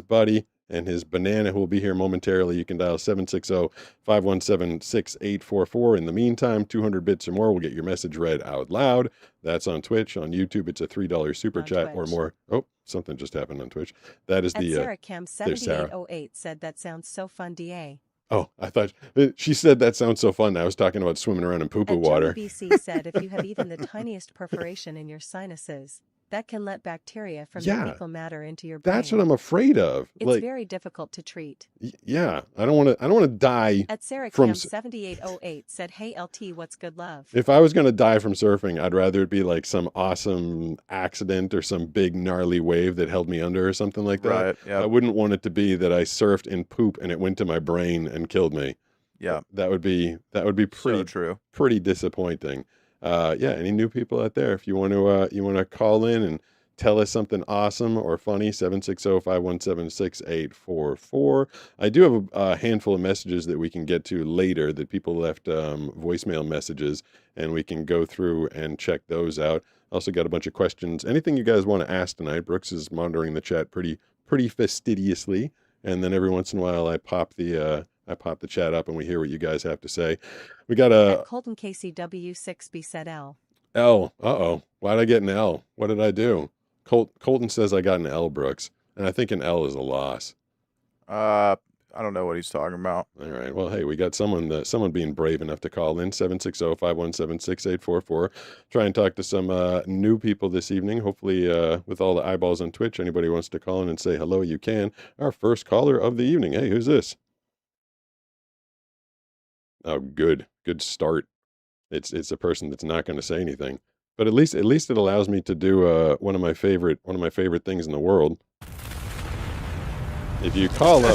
B: buddy, and his banana, who will be here momentarily. You can dial 760-517-6844. In the meantime, 200 bits or more will get your message read out loud. That's on Twitch. On YouTube, it's a $3 super
F: On
B: chat or
F: Twitch.
B: more. Oh, something just happened on Twitch. That is
F: At
B: the
F: Sarah Cam
B: there's Sarah.
F: 7808 said that sounds so fun, DA.
B: Oh, I thought she said that sounds so fun. I was talking about swimming around in poo-poo
F: At
B: water.
F: Joey BC said if you have even the tiniest perforation in your sinuses, that can let bacteria from
B: Yeah.
F: the fecal matter into your brain.
B: That's what I'm afraid of.
F: It's
B: like,
F: very difficult to treat.
B: yeah, I don't want to die.
F: At Sarah
B: From
F: Cam
B: s-
F: 7808 said, "Hey LT, what's good love?"
B: If I was going to die from surfing, I'd rather it be like some awesome accident or some big gnarly wave that held me under or something like that.
A: Right.
B: I
A: Yeah.
B: wouldn't want it to be that I surfed in poop and it went to my brain and killed me.
A: Yeah.
B: That would be
A: So
B: pretty
A: true.
B: pretty disappointing. Yeah, any new people out there, if you want to call in and tell us something awesome or funny, 760-517-6844. I do have a handful of messages that we can get to later that people left voicemail messages, and we can go through and check those out. Also got a bunch of questions. Anything you guys want to ask tonight, Brooks is monitoring the chat pretty fastidiously, and then every once in a while I pop the chat up and we hear what you guys have to say. We got a
F: At Colton KCW6B said L.
B: L. Uh-oh. Why'd I get an L? What did I do? Colton says I got an L, Brooks, and I think an L is a loss.
A: I don't know what he's talking about.
B: All right. Well, hey, we got someone being brave enough to call in, 760-517-6844. Try and talk to some new people this evening. Hopefully, with all the eyeballs on Twitch, anybody wants to call in and say hello, you can. Our first caller of the evening. Hey, who's this? Oh, good start. It's a person that's not going to say anything, but at least it allows me to do one of my favorite things in the world. If you call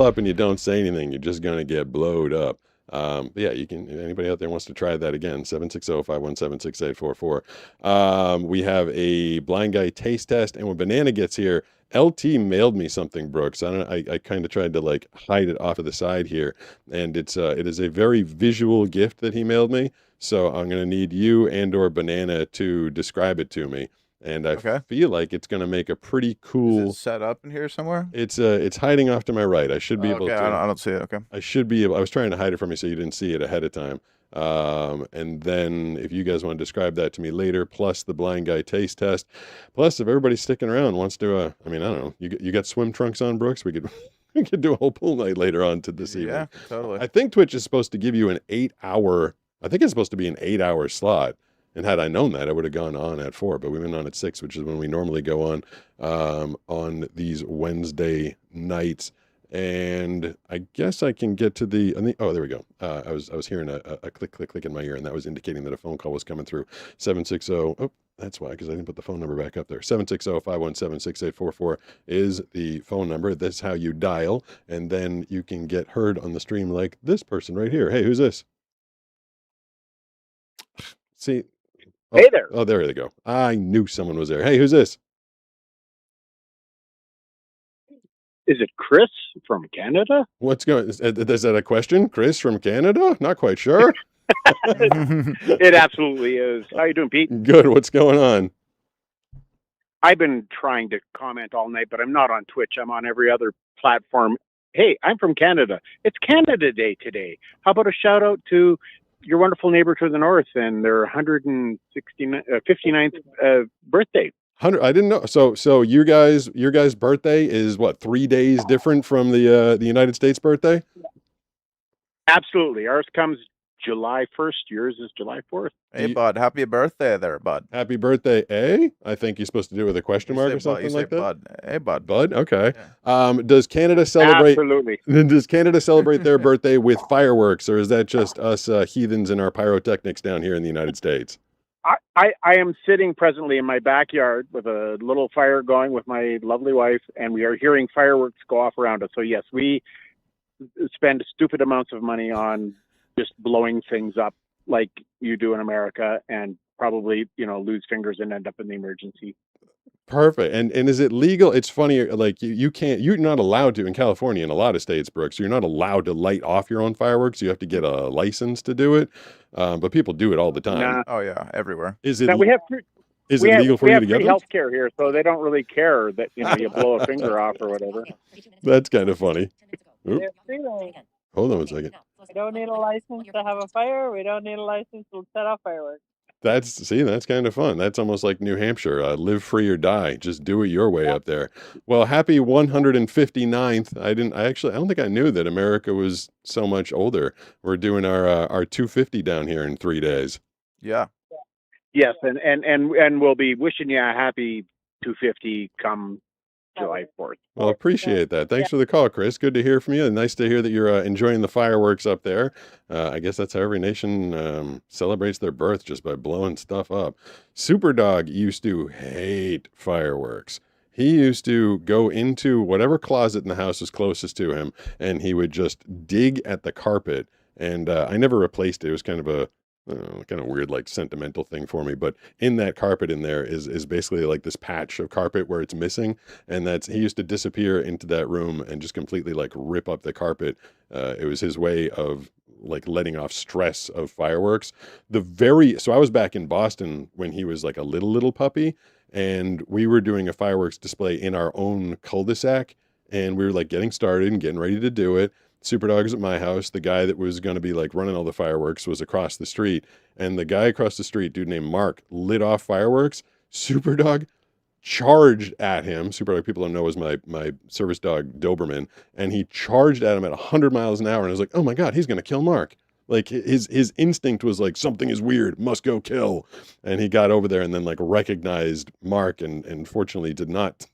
B: up and you don't say anything, you're just going to get blowed up. But yeah, you can, if anybody out there wants to try that again, 760-517-6844. We have a blind guy taste test, and when Banana gets here, LT mailed me something, Brooks. I kind of tried to like hide it off to the side here, and it is a very visual gift that he mailed me. So I'm gonna need you and or Banana to describe it to me. And I
A: Okay.
B: feel like it's gonna make a pretty
A: Is
B: cool.
A: it set up in here somewhere?
B: It's hiding off to my right. I should be able
A: Okay,
B: to.
A: I don't see it. Okay.
B: I should be able. I was trying to hide it from you so you didn't see it ahead of time. And then if you guys want to describe that to me later, plus the blind guy taste test, plus if everybody's sticking around wants to, I mean, I don't know, you got swim trunks on, Brooks? We could we could do a whole pool night later on to this evening.
A: Yeah, totally.
B: I think Twitch is supposed to give you an 8-hour. I think it's supposed to be an 8-hour slot. And had I known that, I would have gone on at 4. But we went on at 6, which is when we normally go on these Wednesday nights. And I guess I can get to oh, there we go. I was hearing a click, click, click in my ear, and that was indicating that a phone call was coming through. 760. Oh, that's why, because I didn't put the phone number back up there. 760-517-6844 is the phone number. That's how you dial, and then you can get heard on the stream like this person right here. Hey, who's this? See. Oh,
I: Hey there.
B: Oh, there they go. I knew someone was there. Hey, who's this?
I: Is it Chris from Canada?
B: What's going? Is that a question? Chris from Canada? Not quite sure.
I: It absolutely is. How you doing, Pete?
B: Good. What's going on?
I: I've been trying to comment all night, but I'm not on Twitch. I'm on every other platform. Hey, I'm from Canada. It's Canada Day today. How about a shout out to your wonderful neighbor to the north and their 59th birthday?
B: 100. I didn't know. So your guys' birthday is what, 3 days different from the United States birthday?
I: Absolutely. Ours comes July 1st. Yours is July 4th.
A: Hey, bud, happy birthday there, bud.
B: Happy birthday, eh? I think you're supposed to do it with a question mark or something like that.
A: Bud. Hey, bud.
B: Bud, okay. Does Canada celebrate?
I: Absolutely.
B: Does Canada celebrate their birthday with fireworks, or is that just us heathens and our pyrotechnics down here in the United States?
I: I am sitting presently in my backyard with a little fire going with my lovely wife, and we are hearing fireworks go off around us. So yes, we spend stupid amounts of money on just blowing things up like you do in America, and probably, lose fingers and end up in the emergency.
B: Perfect. And is it legal? It's funny, like you're not allowed to in California, in a lot of states, Brooks, you're not allowed to light off your own fireworks. You have to get a license to do it. But people do it all the time.
I: Nah.
A: Oh yeah, everywhere.
B: Is it
I: Now, we have
B: legal for you to
I: free
B: get them?
I: health care here, so they don't really care that you blow a finger off or whatever.
B: That's kind of funny. Oop,
J: It's legal.
B: hold on one second.
J: We don't need a license to have a fire. We don't need a license to set off fireworks.
B: That's kind of fun. That's almost like New Hampshire. Live free or die. Just do it your way up there. Well, happy 159th. I don't think I knew that America was so much older. We're doing our 250 down here in 3 days.
A: Yeah.
I: Yes, and we'll be wishing you a happy 250 come July 4th.
B: Well, appreciate that. Thanks for the call, Chris. Good to hear from you. And nice to hear that you're enjoying the fireworks up there. I guess that's how every nation celebrates their birth, just by blowing stuff up. Superdog used to hate fireworks. He used to go into whatever closet in the house was closest to him, and he would just dig at the carpet. And I never replaced it. It was kind of a kind of weird, like sentimental thing for me, but in that carpet in there is basically like this patch of carpet where it's missing, and he used to disappear into that room and just completely like rip up the carpet. It was his way of like letting off stress of fireworks. So I was back in Boston when he was like a little puppy, and we were doing a fireworks display in our own cul-de-sac, and we were like getting started and getting ready to do it. Superdog was at my house. The guy that was going to be like running all the fireworks was across the street. And the guy across the street, dude named Mark, lit off fireworks. Superdog charged at him. Superdog, people don't know, is my service dog, Doberman. And he charged at him at 100 miles an hour. And I was like, oh my God, he's going to kill Mark. Like his instinct was like, something is weird, must go kill. And he got over there and then like recognized Mark and fortunately did not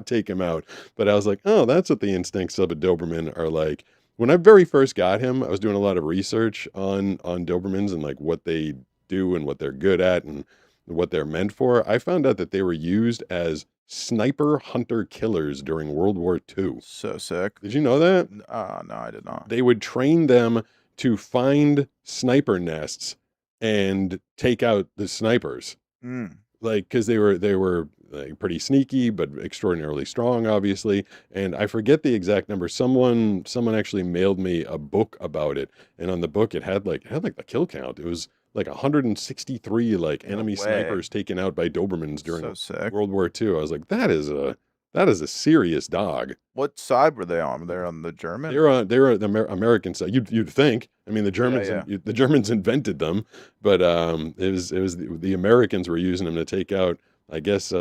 B: take him out. But I was like, oh, that's what the instincts of a Doberman are like. When I very first got him, I was doing a lot of research on Dobermans and like what they do and what they're good at and what they're meant for. I found out that they were used as sniper hunter killers during World War II.
A: So sick.
B: Did you know that?
A: No, I did not.
B: They would train them to find sniper nests and take out the snipers.
A: Mm.
B: Like, because they were like pretty sneaky but extraordinarily strong, obviously. And I forget the exact number. Someone actually mailed me a book about it, and on the book it had like the kill count. It was like 163 like
A: No
B: enemy
A: way.
B: snipers taken out by Dobermans during
A: So sick.
B: World War II. I was like, that is a serious dog.
A: What side were they on? Were they on the German?
B: They're on the American side. You'd think. I mean, the Germans
A: yeah.
B: the Germans invented them, but it was the Americans were using them to take out, I guess,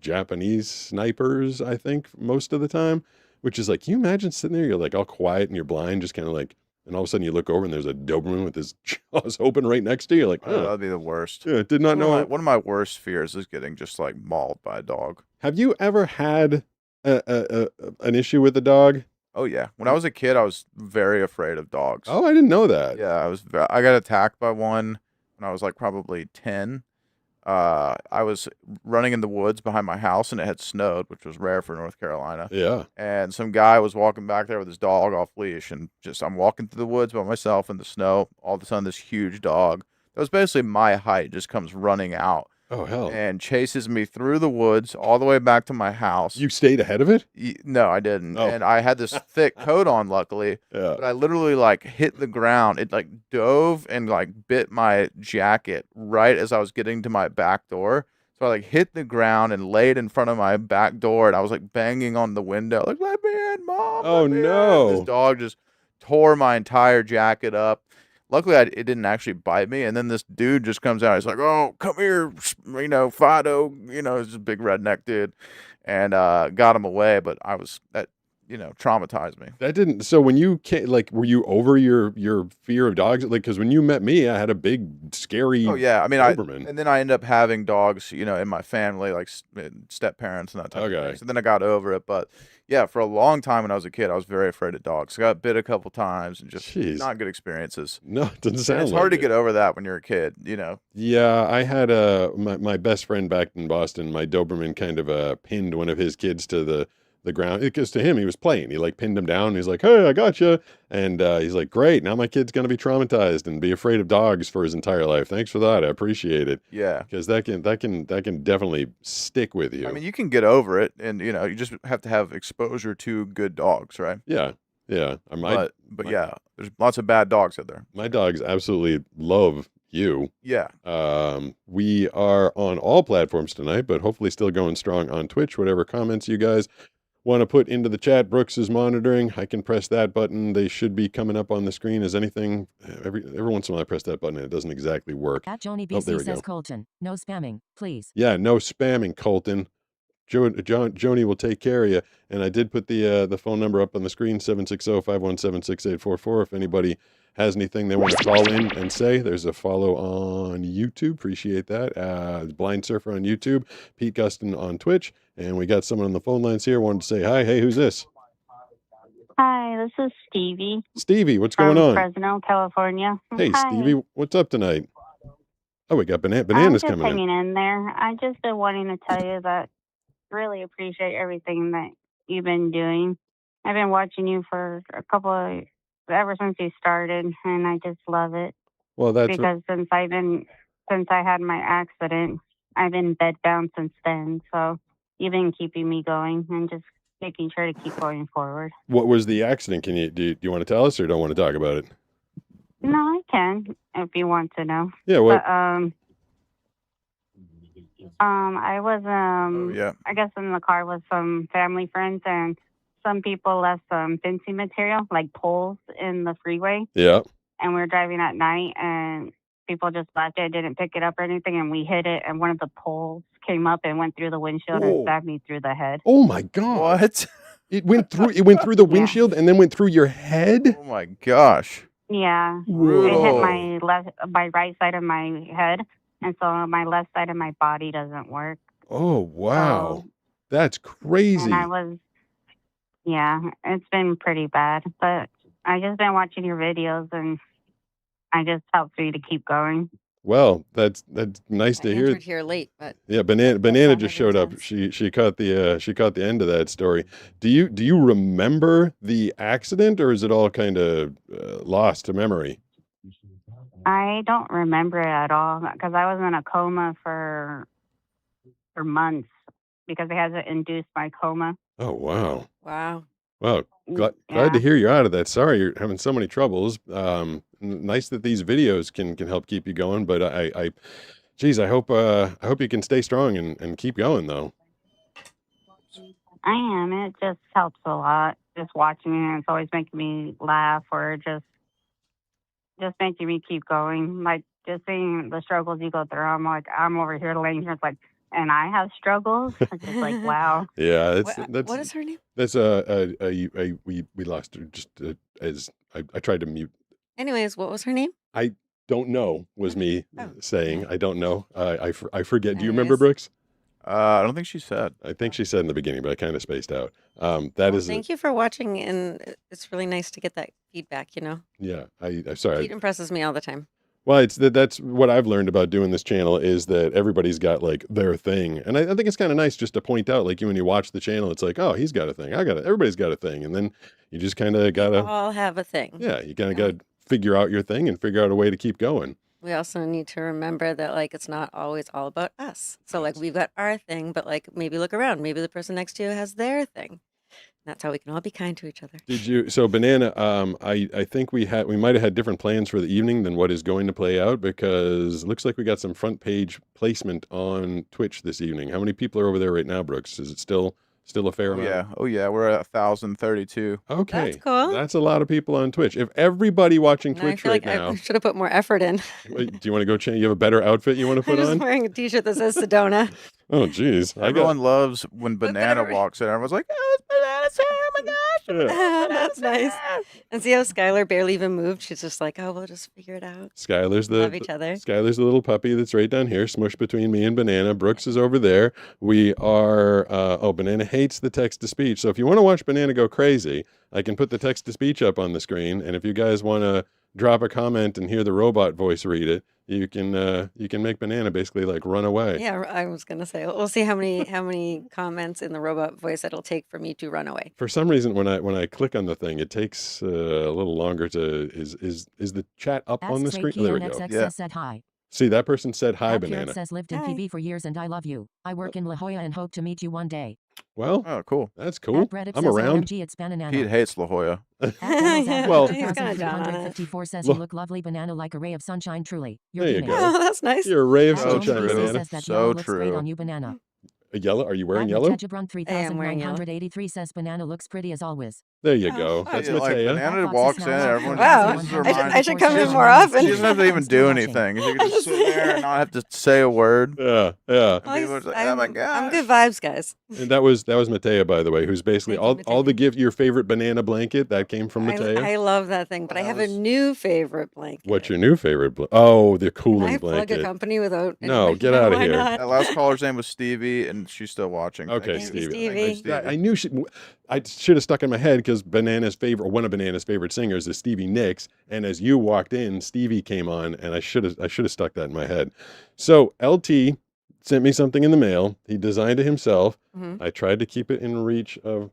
B: Japanese snipers. I think most of the time, which is like, can you imagine sitting there? You're like all quiet and you're blind, just kind of like, and all of a sudden you look over and there's a Doberman with his jaws open right next to you. Like,
A: Oh, that'd be the worst.
B: yeah, did not know.
A: One of my worst fears is getting just like mauled by a dog.
B: Have you ever had an issue with a dog?
A: Oh yeah. When I was a kid, I was very afraid of dogs.
B: Oh, I didn't know that.
A: Yeah, I got attacked by one when I was like probably 10. I was running in the woods behind my house and it had snowed, which was rare for North Carolina.
B: Yeah.
A: And some guy was walking back there with his dog off leash, and just I'm walking through the woods by myself in the snow. All of a sudden, this huge dog that was basically my height just comes running out
B: Oh hell.
A: and chases me through the woods all the way back to my house.
B: You stayed ahead of it?
A: No, I didn't.
B: Oh.
A: And I had this thick coat on, luckily.
B: Yeah.
A: But I literally like hit the ground. It like dove and like bit my jacket right as I was getting to my back door. So I like hit the ground and laid in front of my back door, and I was like banging on the window, like, "Let me in, Mom."
B: Oh,
A: let me in."
B: no.
A: This dog just tore my entire jacket up. Luckily, it didn't actually bite me. And then this dude just comes out. He's like, "Oh, come here, Fido." He's a big redneck dude, and got him away. But that traumatized me.
B: That didn't. So when you came, like, were you over your fear of dogs? Like, because when you met me, I had a big, scary.
A: Oh yeah, I mean,
B: Doberman.
A: and then I ended up having dogs, in my family, like step parents and that type of
B: Okay.
A: thing. So then I got over it, but yeah, for a long time when I was a kid, I was very afraid of dogs. I got bit a couple times and just
B: Jeez.
A: not good experiences.
B: No, it doesn't
A: And
B: sound.
A: it's
B: like
A: hard to
B: it.
A: get over that when you're a kid,
B: Yeah, I had my best friend back in Boston. My Doberman kind of pinned one of his kids to the ground, because to him he was playing. He like pinned him down. He's like, "Hey, I got you," and he's like, "Great, now my kid's gonna be traumatized and be afraid of dogs for his entire life." Thanks for that. I appreciate it.
A: Yeah.
B: Because that can definitely stick with you.
A: I mean, you can get over it, and you just have to have exposure to good dogs, right?
B: Yeah.
A: But yeah, there's lots of bad dogs out there.
B: My dogs absolutely love you.
A: Yeah.
B: We are on all platforms tonight, but hopefully still going strong on Twitch. Whatever comments you guys want to put into the chat, Brooks is monitoring. I can press that button. They should be coming up on the screen as anything. Every once in a while I press that button and it doesn't exactly work.
E: At Joni
B: Oh, there
E: BC
B: we
E: says
B: go.
E: Colton, no spamming, please.
B: Yeah, no spamming, Colton. Joni will take care of you. And I did put the phone number up on the screen, 760-517-6844. If anybody has anything they want to call in and say, there's a follow on YouTube. Appreciate that. Blind Surfer on YouTube, Pete Guston on Twitch. And we got someone on the phone lines here. Wanted to say hi. Hey, who's this?
K: Hi, this is Stevie.
B: Stevie, what's
K: from
B: going on?
K: Fresno, California.
B: Hey,
K: Hi.
B: Stevie, what's up tonight? Oh, we got
K: I'm
B: bananas
K: just
B: coming in.
K: hanging in there. I just been wanting to tell you that really appreciate everything that you've been doing. I've been watching you for ever since you started, and I just love it.
B: Well, that's
K: because since I had my accident, I've been bedbound since then. So you've been keeping me going and just making sure to keep going forward.
B: what was the accident? Can you do you want to tell us or don't want to talk about it?
K: No, I can if you want to know.
B: Yeah, what?
K: But, I was
A: yeah.
K: I guess in the car with some family friends, and some people left some fencing material like poles in the freeway,
B: Yeah.
K: and we were driving at night, and people just left it, didn't pick it up or anything, and we hit it, and one of the poles came up and went through the windshield
B: Whoa.
K: and stabbed me through the head.
B: Oh my God.
A: What?
B: It went through the windshield and then went through your head?
A: Oh my gosh.
K: Yeah, it
A: Whoa.
K: hit my right side of my head, and so my left side of my body doesn't work.
B: Oh wow. That's crazy.
K: And I was, yeah, it's been pretty bad. But I just been watching your videos, and I just helped me to keep going.
B: Well, that's nice
L: I
B: to hear.
L: entered here late, but
B: Yeah, banana
L: all
B: just
L: my
B: showed up.
L: intense.
B: She caught the end of that story. Do you remember the accident, or is it all kind of lost to memory?
K: I don't remember it at all because I was in a coma for months because they had to induce my coma.
B: Oh wow,
L: wow.
B: wow. Glad to
K: Yeah.
B: hear you're out of that. Sorry you're having so many troubles. Nice that these videos can help keep you going. But geez, I hope you can stay strong and keep going though.
K: I am. It just helps a lot. Just watching it, it's always making me laugh or just making me keep going. Like just seeing the struggles you go through. I'm like, I'm over here laying here. It's like, and I have struggles. It's just like, wow.
B: Yeah,
L: What is her name?
B: that's we lost her just as I tried to mute.
L: Anyways, what was her name?
B: I don't know was me
L: Oh.
B: saying I don't know. I forget. Do you remember
L: Anyways.
B: Brooks?
A: I don't think she said.
B: I think she said in the beginning, but I kind of spaced out. That
L: Well,
B: is
L: thank you for watching, and it's really nice to get that feedback. You know,
B: yeah. I'm sorry.
L: Pete impresses me all the time.
B: Well, that's what I've learned about doing this channel is that everybody's got like their thing, and I think it's kind of nice just to point out, like when you watch the channel, it's like, oh, he's got a thing, I got it, everybody's got a thing, and then you just kind of
L: We
B: gotta,
L: all have a thing.
B: yeah, you kind of gotta figure out your thing and figure out a way to keep going.
L: We also need to remember that like it's not always all about us. So like we've got our thing, but like maybe look around. Maybe the person next to you has their thing. That's how we can all be kind to each other.
B: Did you? So Banana, I think we might have had different plans for the evening than what is going to play out because it looks like we got some front page placement on Twitch this evening. How many people are over there right now, Brooks? Is it still a fair amount?
A: Oh yeah, we're at 1,032.
B: Okay,
L: That's cool.
B: That's a lot of people on Twitch. If everybody watching
L: Now I
B: Twitch
L: feel
B: right
L: like
B: now,
L: I should have put more effort in.
B: wait, do you want to go change? You have a better outfit you want to
L: I'm
B: put
L: just
B: on?
L: wearing a T-shirt that says Sedona.
B: Oh, geez,
A: Everyone loves when Banana walks in. Everyone's like, "Oh, it's Banana's here! Oh my gosh!"
L: That's nice. And see how Skylar barely even moved? She's just like, oh, we'll just figure it out.
B: Skylar's
L: Love each other.
B: Skylar's the little puppy that's right down here, smushed between me and Banana. Brooks is over there. We are. Banana hates the text to speech. So if you want to watch Banana go crazy, I can put the text to speech up on the screen. And if you guys want to drop a comment and hear the robot voice read it, you can make Banana basically like run away.
L: Yeah, I was gonna say we'll see how many comments in the robot voice it'll take for me to run away.
B: For some reason, when I click on the thing, it takes a little longer to. Is the chat up on the screen? Oh, there we go.
E: Yeah. Said hi.
B: See, that person said hi,
E: At Pierre
B: Banana.
E: says lived in
L: Hi.
E: PB for years and I love you. I work in La Jolla and hope to meet you one day.
B: Well,
A: Oh, cool.
B: that's cool.
E: At Reddit
B: I'm
E: says
B: around.
E: OMG, it's Banana.
A: Pete hates La Jolla.
B: Well,
L: he's kind of down on it.
E: 53 says
B: Well-
E: you look lovely, Banana, like a ray of sunshine. Truly, you're
B: There you
E: beaming.
B: go.
L: Oh, that's nice.
B: You're a ray of
E: At
A: So
B: sunshine,
E: Joan
A: true.
E: Lisa
B: Banana.
E: says that
A: So
E: yellow looks great
A: true.
E: on you, Banana.
B: A yellow? Are you wearing
E: At
B: yellow?
E: Matejabron
L: I am wearing yellow.
E: 3983 says Banana looks pretty as always.
B: There you
L: Oh,
B: go.
L: oh,
B: That's
A: Yeah, like
B: Matea.
A: Banana
E: Foxy
A: walks in,
E: Snow
A: everyone
L: Wow,
A: just
E: Wow.
A: uses her
L: I
A: mind.
L: should come in
A: She
L: more
A: doesn't-
L: often.
A: She doesn't have to even do anything. She can just sit there and not have to say a word.
B: Yeah.
L: Well,
A: And people are like, oh my gosh.
L: I'm good vibes, guys.
B: And that was Matea, by the way, who's basically
L: Thank you,
B: all the
L: Matea.
B: gift your favorite banana blanket that came from Matea.
L: I love that thing, but I
A: That
L: have a
A: was-
L: new favorite blanket.
B: What's your new favorite? Oh, the
L: Can
B: cooling
L: I plug
B: blanket.
L: a company without?
B: No,
L: anybody-
B: get outta
L: why
B: here.
L: not?
A: That last caller's name was Stevie, and she's still watching.
B: Okay,
A: Thank you.
L: Thank you,
B: Stevie.
L: Stevie.
B: I knew I should have stuck in my head because Banana's favorite, or one of Banana's favorite singers is Stevie Nicks, and as you walked in, Stevie came on, and I should have stuck that in my head. So LT sent me something in the mail. He designed it himself.
L: Mhm.
B: I tried to keep it in reach of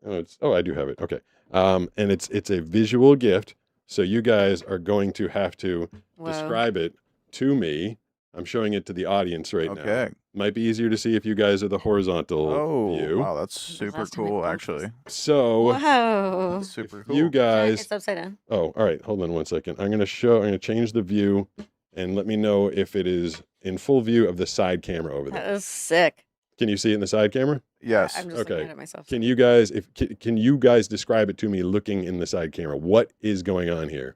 B: I do have it. Okay. And it's a visual gift, so you guys are going to have to
L: Whoa.
B: describe it to me. I'm showing it to the audience right now.
A: Okay.
B: Might be easier to see if you guys are the horizontal
A: Oh,
B: view.
A: wow, that's super
L: last time I
A: cool,
L: bumped
A: actually.
B: So
L: Whoa.
A: That's super
B: if
A: cool.
B: you
L: Jack,
B: guys,
L: it's upside down.
B: oh, all right, hold on one second. I'm gonna change the view, and let me know if it is in full view of the side camera over
L: That
B: there.
L: was sick.
B: Can you see it in the side camera?
A: Yes.
L: I'm just
B: Okay.
L: looking at it myself.
B: Can you guys, can you guys describe it to me looking in the side camera? What is going on here?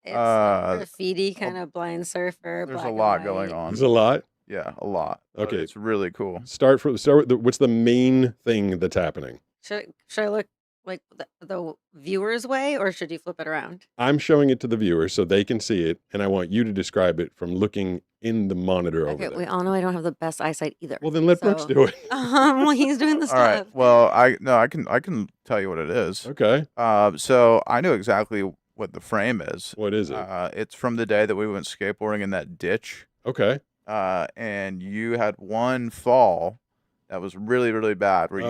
L: It's
A: Uh,
L: graffiti, kind of blind surfer.
A: There's
L: black
A: a
L: and
A: lot going
L: white.
A: on.
B: There's a lot.
A: Yeah, a lot. But
B: Okay.
A: It's really cool.
B: Start with what's the main thing that's happening?
L: Should I look like the viewer's way, or should you flip it around?
B: I'm showing it to the viewers so they can see it, and I want you to describe it from looking in the monitor over
L: Okay,
B: there.
L: we all know I don't have the best eyesight either.
B: Well, then let Brooks
L: so-
B: do it.
L: Well, he's doing the
A: All right.
L: stuff.
A: Well, I can tell you what it is.
B: Okay.
A: So I knew exactly what the frame is.
B: What is it?
A: It's from the day that we went skateboarding in that ditch.
B: Okay.
A: And you had one fall that was really, really bad. Where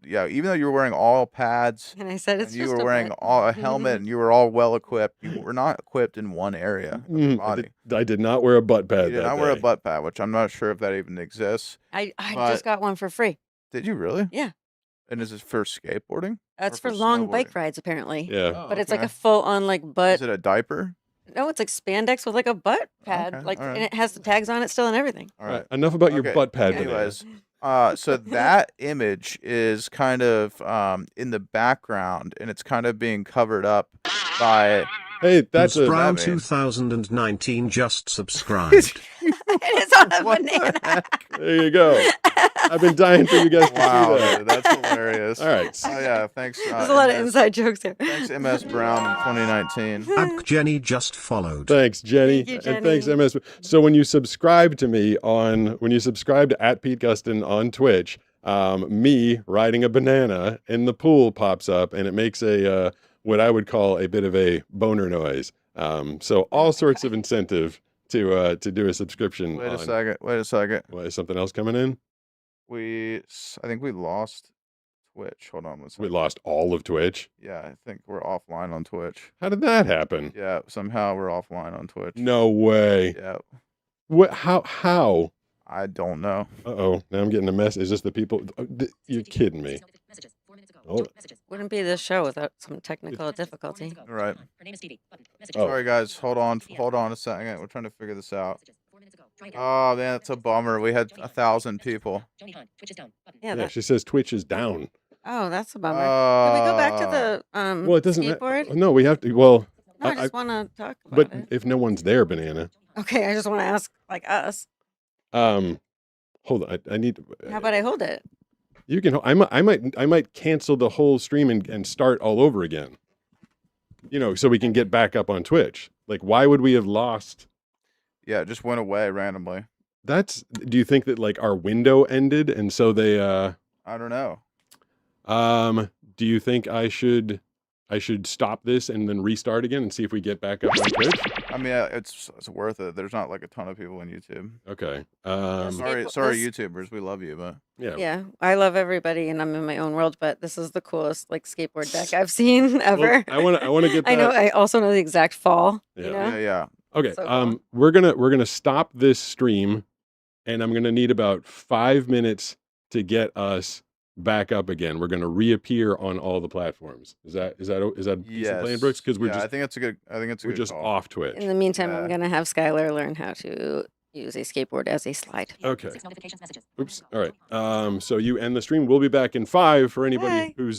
A: yeah, even though you were wearing all pads,
L: And I said it's
A: and you
L: just
A: were
L: a
A: wearing
L: butt.
A: a helmet, and you were all well equipped, you were not equipped in one area of your body.
B: I did not wear a butt pad.
A: You did not wear a butt pad, which I'm not sure if that even exists.
L: I
A: but-
L: just got one for free.
A: Did you really?
L: Yeah.
A: And is it for skateboarding?
L: That's
A: Or
L: for
A: for
L: long bike
A: snowboarding?
L: rides, apparently.
B: Yeah.
A: Oh,
L: But it's like
A: okay.
L: a full on like butt.
A: Is it a diaper?
L: No, it's like spandex with like a butt pad,
A: Okay,
L: like,
A: all right.
L: and it has the tags on it still and everything.
A: All right.
B: Enough about your
A: Okay,
B: butt pad. Banana.
A: Anyways, so that image is kind of in the background, and it's kind of being covered up by.
B: Hey, that's
G: Ms.
B: a
G: Brown
A: that mean?
G: 2019 just subscribed.
L: It is on a banana.
B: There you go. I've been dying for you guys to
A: Wow,
B: see that.
A: dude, that's hilarious.
B: All right.
A: Oh yeah, thanks.
L: There's a lot of
A: MS
L: inside jokes here.
A: Thanks, MS Brown in 2019.
G: Abk Jenny just followed.
B: Thanks, Jenny.
L: Thank you,
B: And thanks,
L: Jenny.
B: MS. So when you subscribe to me when you subscribe to @PeteGustin on Twitch, me riding a banana in the pool pops up, and it makes a what I would call a bit of a boner noise. So all sorts of incentive to do a subscription.
A: Wait a second. Wait a second.
B: What, is something else coming in?
A: I think we lost Twitch. Hold on one
B: We
A: second.
B: lost all of Twitch.
A: Yeah, I think we're offline on Twitch.
B: How did that happen?
A: Yeah, somehow we're offline on Twitch.
B: No way.
A: Yeah,
B: What? How?
A: I don't know.
B: Uh-oh. Now I'm getting a mess. Is this the people? You're kidding me. Oh,
L: Wouldn't be this show without some technical difficulty.
A: Right.
B: Oh.
A: Sorry, guys. Hold on a second. We're trying to figure this out. Oh man, that's a bummer. We had 1,000 people.
L: Yeah.
B: yeah,
L: That,
B: she says Twitch is down.
L: oh, that's a bummer. Can we go back to the
B: Well, it doesn't.
L: skateboard?
B: No, we have to. Well,
L: No, I just want to talk about
B: but
L: it.
B: if no one's there, banana.
L: Okay, I just want to ask like us.
B: Hold on. I need.
L: How about I hold it?
B: You can. I might cancel the whole stream and start all over again. You know, so we can get back up on Twitch. Like, why would we have lost?
A: Yeah, it just went away randomly.
B: Do you think that like our window ended and so they
A: I don't know.
B: do you think I should stop this and then restart again and see if we get back up on Twitch?
A: I mean, it's worth it. There's not like a ton of people on YouTube.
B: Okay.
A: Sorry, YouTubers. We love you, but
B: Yeah.
L: Yeah, I love everybody, and I'm in my own world. But this is the coolest like skateboard deck I've seen ever.
B: Well, I want to get that.
L: I know. I also know the exact fall.
B: Yeah.
L: You know?
A: yeah.
B: Okay.
L: So cool.
B: We're gonna stop this stream, and I'm gonna need about 5 minutes to get us back up again. We're gonna reappear on all the platforms. Is that a decent plan, Brooks? Because we're
A: yeah,
B: just
A: I think it's a good. I think it's a
B: we're
A: good
B: just
A: call.
B: off Twitch.
L: In the meantime, I'm
A: Yeah.
L: gonna have Skylar learn how to use a skateboard as a slide.
B: Okay. Oops. All right. So you end the stream. We'll be back in 5 for anybody
L: Bye.
B: who's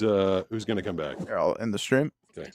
B: gonna come back.
A: Here, I'll end the stream.
B: Okay.